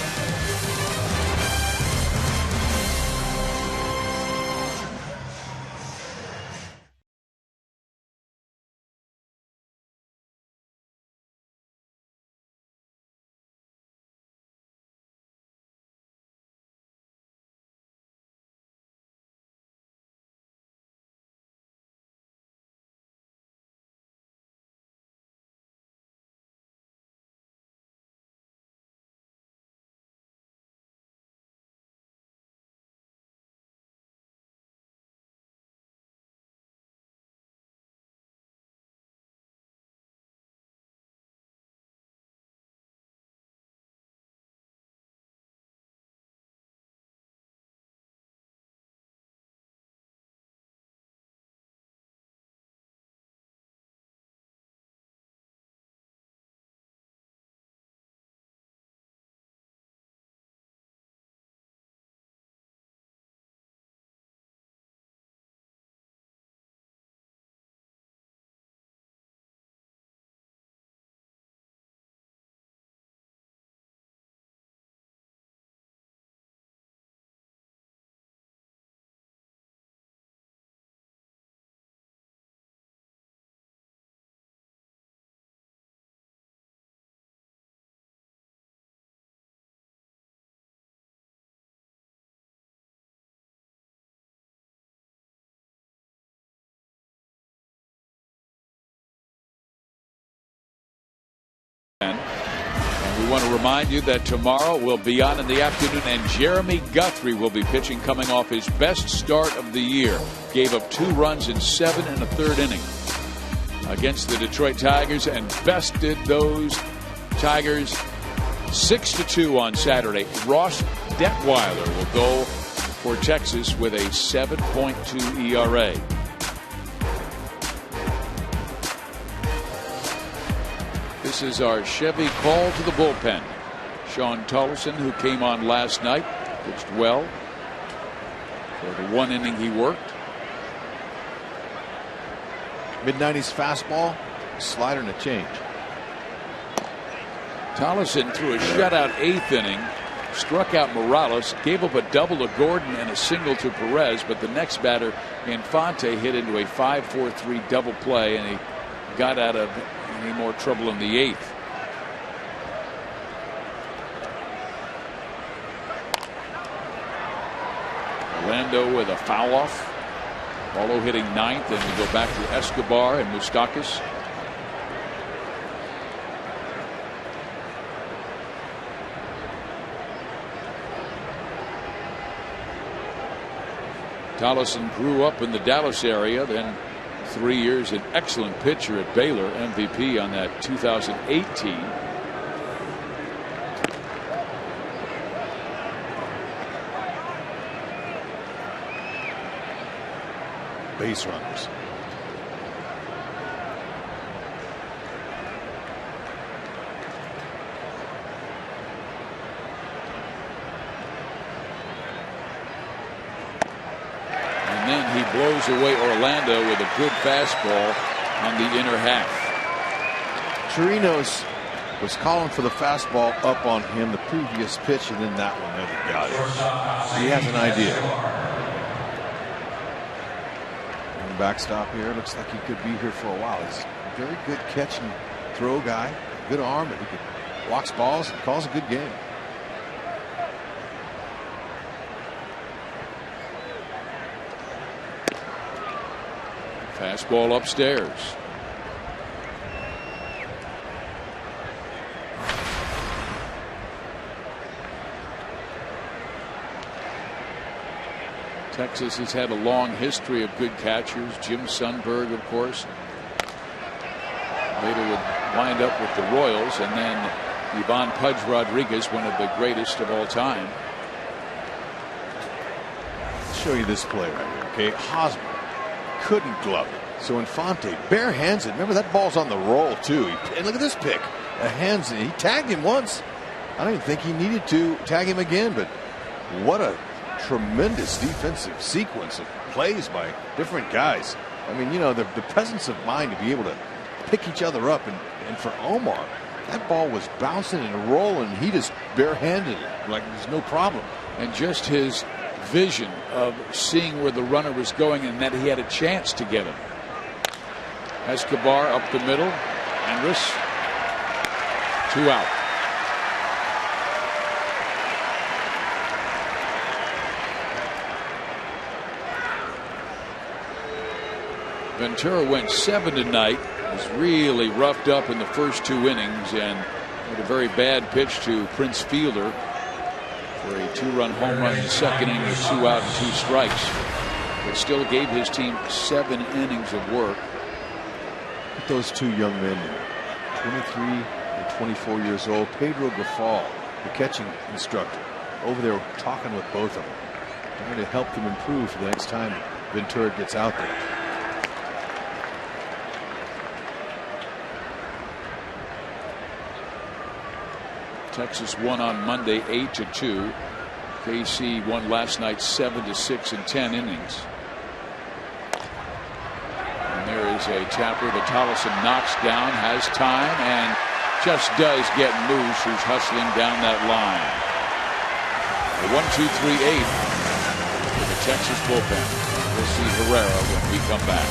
And we want to remind you that tomorrow we'll be on in the afternoon, and Jeremy Guthrie will be pitching, coming off his best start of the year. Gave up 2 runs in 7 1/3 innings against the Detroit Tigers and bested those Tigers 6-2 on Saturday. Ross Detweiler will go for Texas with a 7.2 ERA. This is our Chevy call to the bullpen. Sean Tollison, who came on last night, pitched well for the 1 inning he worked. Mid-90s fastball, slider, and a change. Tollison threw a shutout 8th inning, struck out Morales, gave up a double to Gordon and a single to Perez, but the next batter, Infante, hit into a 5-4-3 double play, and he got out of any more trouble in the 8th. Orlando with a foul off. Barlow hitting 9th, and we go back to Escobar and Moustakas. Tollison grew up in the Dallas area, then 3 years an excellent pitcher at Baylor, MVP on that 2008 team. Base runners. And then he blows away Orlando with a good fastball on the inner half. Chirinos was calling for the fastball up on him the previous pitch, and then that one never got it. He has an idea. Backstop here. Looks like he could be here for a while. He's a very good catch and throw guy. Good arm, and he walks balls and calls a good game. Fastball upstairs. Texas has had a long history of good catchers. Jim Sundberg, of course. Later would wind up with the Royals, and then Ivan Pudge Rodriguez, one of the greatest of all time. I'll show you this play right here. Okay, Hosmer couldn't glove it. So Infante bare hands it. Remember, that ball's on the roll too. And look at this pick. Hands it. He tagged him once. I don't even think he needed to tag him again, but what a tremendous defensive sequence of plays by different guys. I mean, you know, the presence of mind to be able to pick each other up, and for Omar, that ball was bouncing and rolling. He just barehanded it like there's no problem. And just his vision of seeing where the runner was going and that he had a chance to get him. Escobar up the middle. Andrus. 2 out. Ventura went 7 tonight. Was really roughed up in the first 2 innings and had a very bad pitch to Prince Fielder for a 2-run home run in the second inning with 2 out and 2 strikes. But still gave his team 7 innings of work. At those 2 young men, 23 and 24 years old. Pedro Grafal, the catching instructor, over there talking with both of them, trying to help them improve for the next time Ventura gets out there. Texas won on Monday 8-2. KC won last night 7-6 in 10 innings. And there is a tapper that Tollison knocks down, has time, and just does get Moose, who's hustling down that line. The 1-2-3-8 for the Texas bullpen. We'll see Herrera when we come back.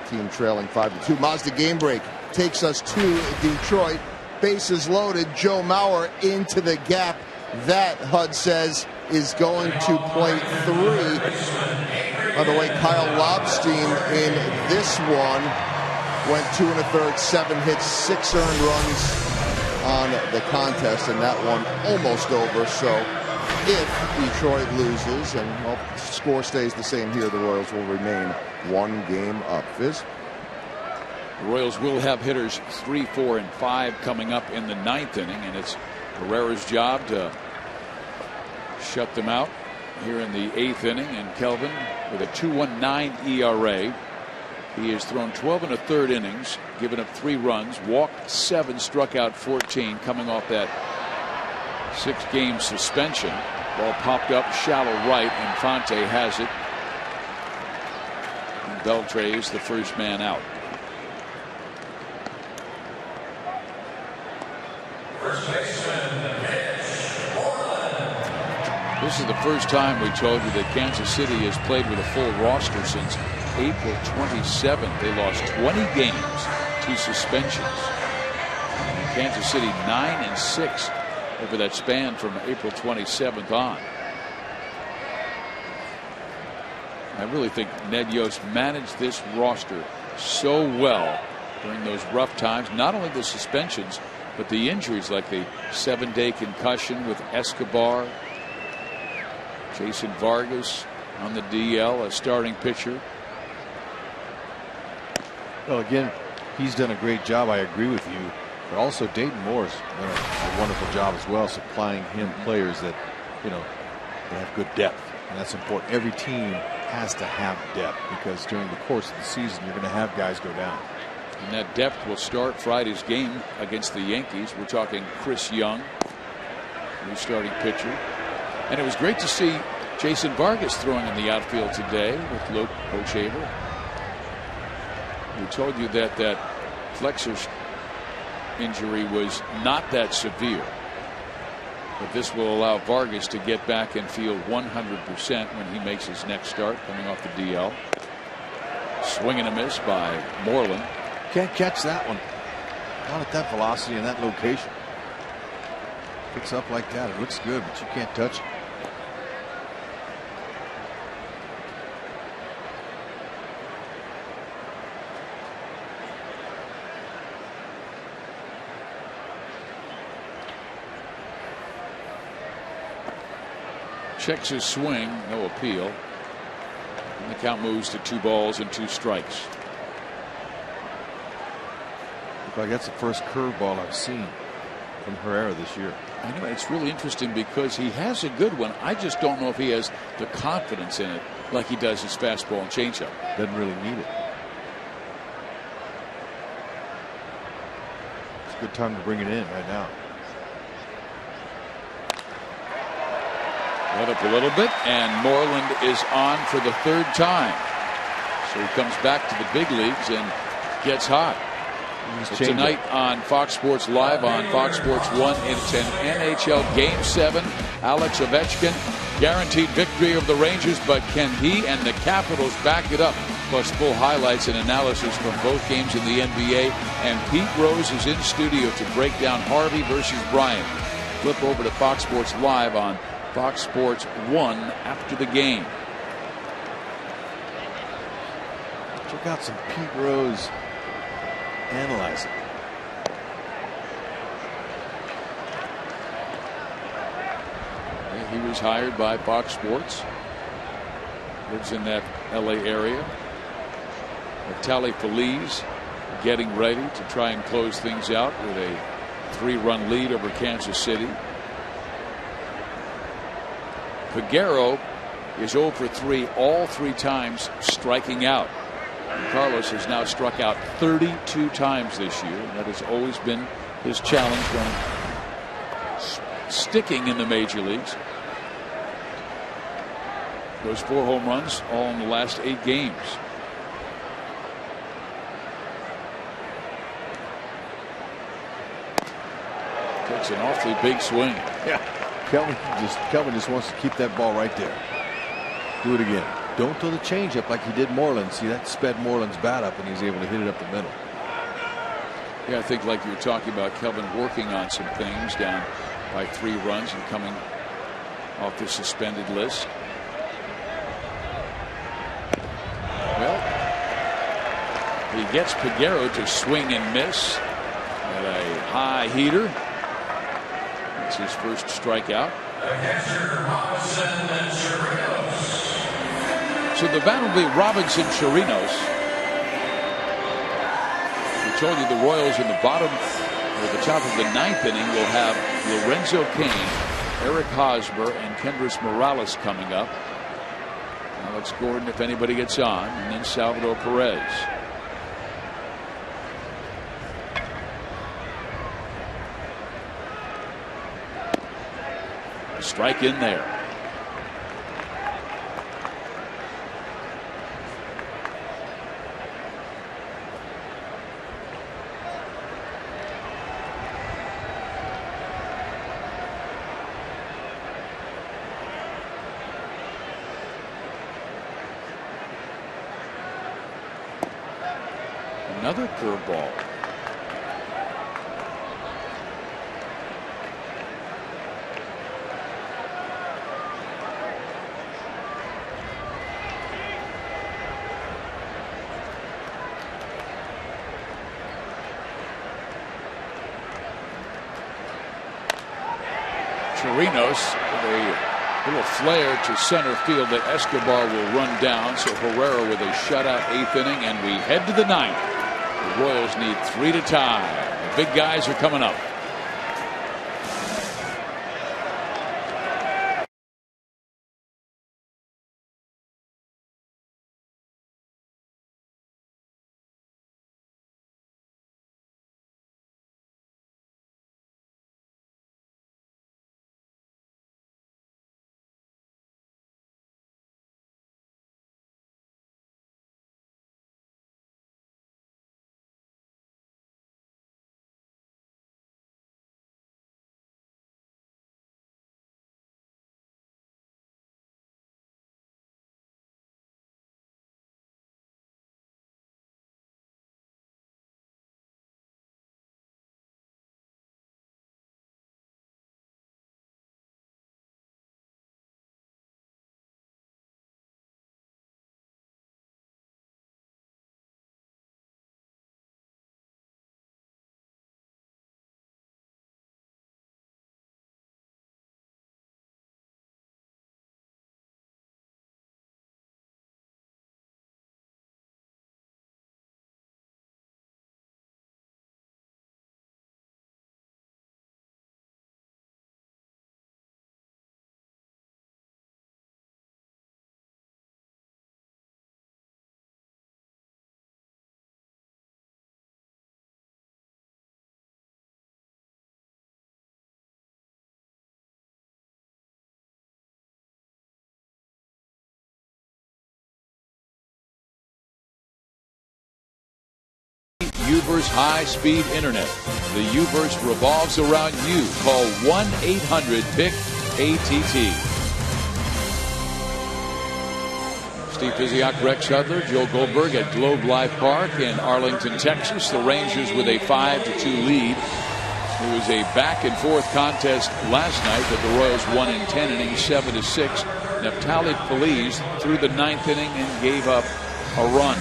Team trailing 5-2. Mazda game break takes us to Detroit. Bases loaded. Joe Mauer into the gap. That, Hud says, is going to plate 3. By the way, Kyle Lobstein in this one went 2 1/3, 7 hits, 6 earned runs on the contest, and that one almost over. So if Detroit loses and the score stays the same here, the Royals will remain 1 game up. Fizz? The Royals will have hitters 3, 4, and 5 coming up in the 9th inning, and it's Herrera's job to shut them out here in the 8th inning. And Kelvin with a 2.19 ERA. He has thrown 12 1/3 innings, given up 3 runs, walked 7, struck out 14, coming off that 6-game suspension. Ball popped up shallow right, and Infante has it. And Beltre is the first man out. This is the first time we told you that Kansas City has played with a full roster since April 27th. They lost 20 games to suspensions. And Kansas City 9-6 over that span from April 27th on. I really think Ned Yost managed this roster so well during those rough times. Not only the suspensions, but the injuries, like the 7-day concussion with Escobar. Jason Vargas on the DL, a starting pitcher. Well, again, he's done a great job. I agree with you. But also Dayton Moore's done a wonderful job as well, supplying him players that, they have good depth. And that's important. Every team has to have depth, because during the course of the season, you're going to have guys go down. And that depth will start Friday's game against the Yankees. We're talking Chris Young, new starting pitcher. And it was great to see Jason Vargas throwing in the outfield today with Luke Hochevar. We told you that that flexor injury was not that severe, but this will allow Vargas to get back and feel 100% when he makes his next start, coming off the DL. Swing and a miss by Moreland. Can't catch that one. Not at that velocity and that location. Picks up like that. It looks good, but you can't touch it. Checks his swing, no appeal. And the count moves to 2 balls and 2 strikes. Looks like that's the first curveball I've seen from Herrera this year. I know, it's really interesting because he has a good one. I just don't know if he has the confidence in it like he does his fastball and changeup. Doesn't really need it. It's a good time to bring it in right now. Let up a little bit, and Moreland is on for the 3rd time. So he comes back to the big leagues and gets hot. So tonight on Fox Sports Live on Fox Sports 1, it's an NHL Game 7. Alex Ovechkin, guaranteed victory of the Rangers, but can he and the Capitals back it up? Plus full highlights and analysis from both games in the NBA. And Pete Rose is in studio to break down Harvey versus Bryant. Flip over to Fox Sports Live on Fox Sports 1 after the game. Check out some Pete Rose analyzing. He was hired by Fox Sports. Lives in that LA area. Vitali Feliz getting ready to try and close things out with a 3-run lead over Kansas City. Figueroa is 0 for 3 all 3 times striking out. And Carlos has now struck out 32 times this year. And that has always been his challenge when sticking in the major leagues. Those 4 home runs all in the last 8 games. Takes an awfully big swing. Yeah. Kelvin just wants to keep that ball right there. Do it again. Don't throw the changeup like he did Moreland. See, that sped Moreland's bat up, and he's able to hit it up the middle. Yeah, I think like you were talking about, Kelvin working on some things, down by 3 runs and coming off the suspended list. Well, he gets Figueroa to swing and miss at a high heater. That's his first strikeout. So the battle will be Robinson-Chirinos. We told you the Royals in the bottom or the top of the 9th inning will have Lorenzo Cain, Eric Hosmer, and Kendrys Morales coming up. Alex Gordon, if anybody gets on, and then Salvador Perez. Strike in there. Another curveball. Chirinos with a little flare to center field that Escobar will run down. So Herrera with a shutout 8th inning, and we head to the 9th. The Royals need 3 to tie. The big guys are coming up. Uverse high-speed internet. The Uverse revolves around you. Call 1-800-PIC-ATT. Steve Physiak, Rex Hudler, Joe Goldberg at Globe Life Park in Arlington, Texas. The Rangers with a 5-2 lead. It was a back-and-forth contest last night, but the Royals won in 10 innings, 7-6. Neftali Feliz threw the 9th inning and gave up a run.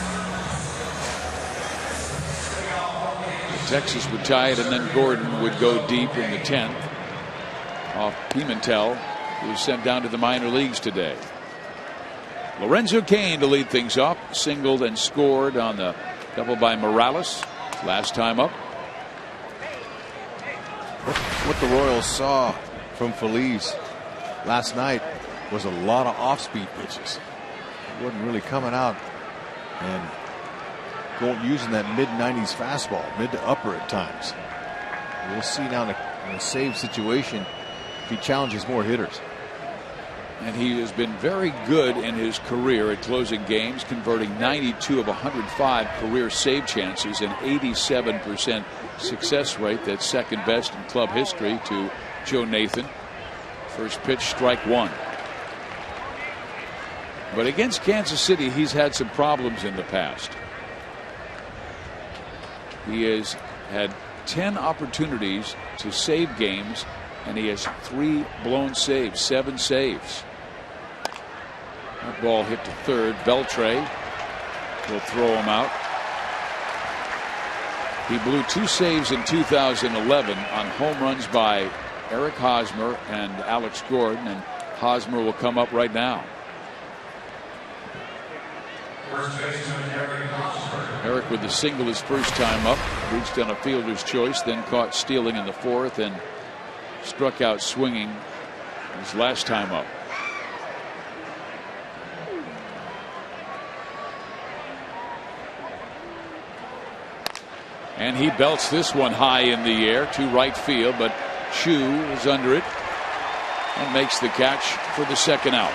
Texas would tie it, and then Gordon would go deep in the 10th off Pimentel, who was sent down to the minor leagues today. Lorenzo Cain to lead things off, singled and scored on the double by Morales last time up. What the Royals saw from Feliz last night was a lot of off-speed pitches. He wasn't really coming out and using that mid-90s fastball, mid to upper at times. We'll see now in a save situation if he challenges more hitters. And he has been very good in his career at closing games, converting 92 of 105 career save chances, an 87% success rate. That's second best in club history to Joe Nathan. First pitch, strike one. But against Kansas City, he's had some problems in the past. He has had 10 opportunities to save games, and he has 3 blown saves, 7 saves. That ball hit to third. Beltre will throw him out. He blew 2 saves in 2011 on home runs by Eric Hosmer and Alex Gordon, and Hosmer will come up right now. Eric with the single his first time up, reached on a fielder's choice, then caught stealing in the 4th and struck out swinging his last time up. And he belts this one high in the air to right field, but Chu is under it. and makes the catch for the second out.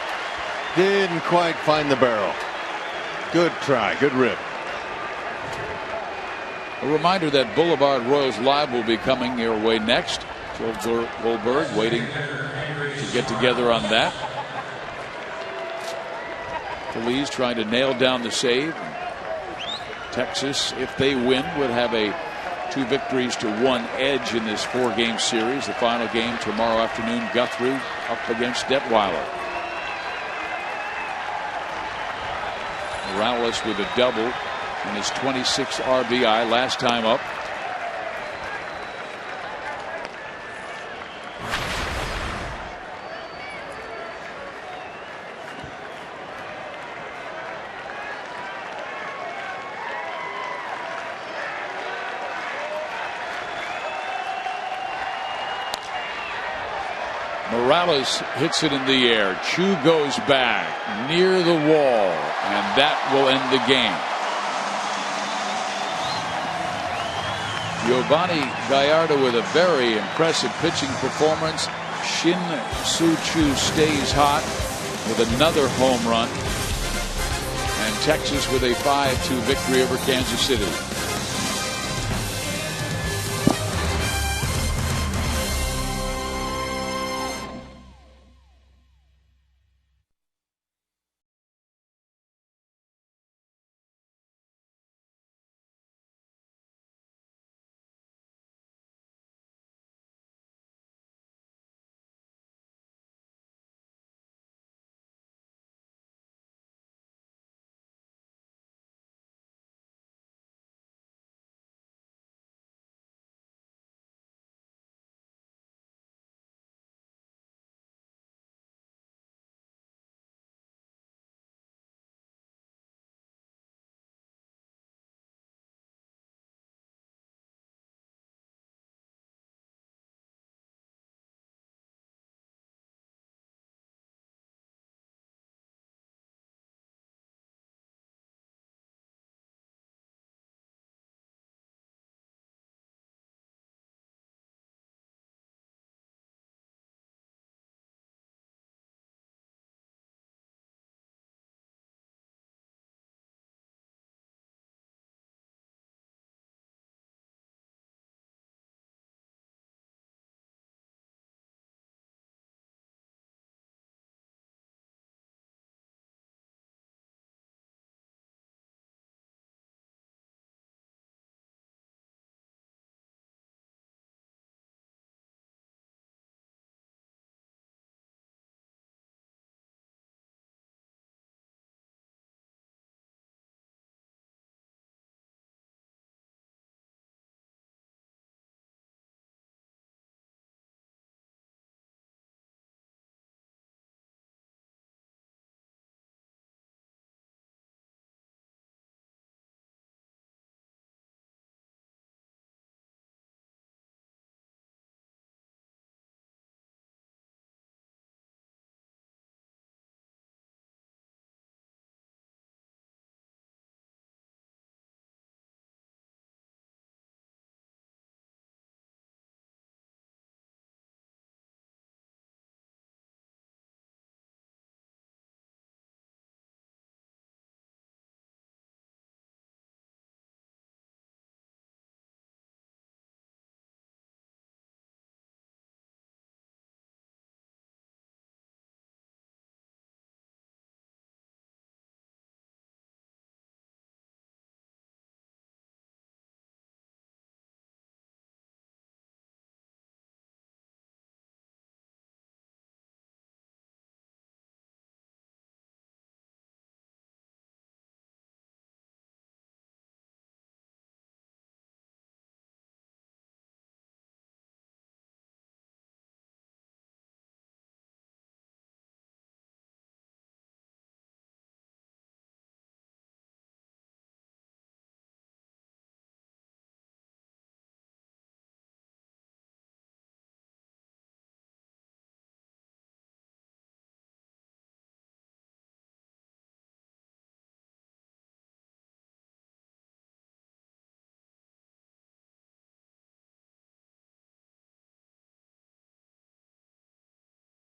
Didn't quite find the barrel. Good try. Good rip. A reminder that Boulevard Royals Live will be coming your way next. Joe Goldberg waiting to get together on that. Phillies trying to nail down the save. Texas, if they win, would have a 2 victories to 1 edge in this 4-game series. The final game tomorrow afternoon, Guthrie up against Detweiler. Morales with a double and his 26th RBI last time up. Morales hits it in the air. Chu goes back near the wall, and that will end the game. Giovanni Gallardo with a very impressive pitching performance. Shin Soo Choo stays hot with another home run. And Texas with a 5-2 victory over Kansas City.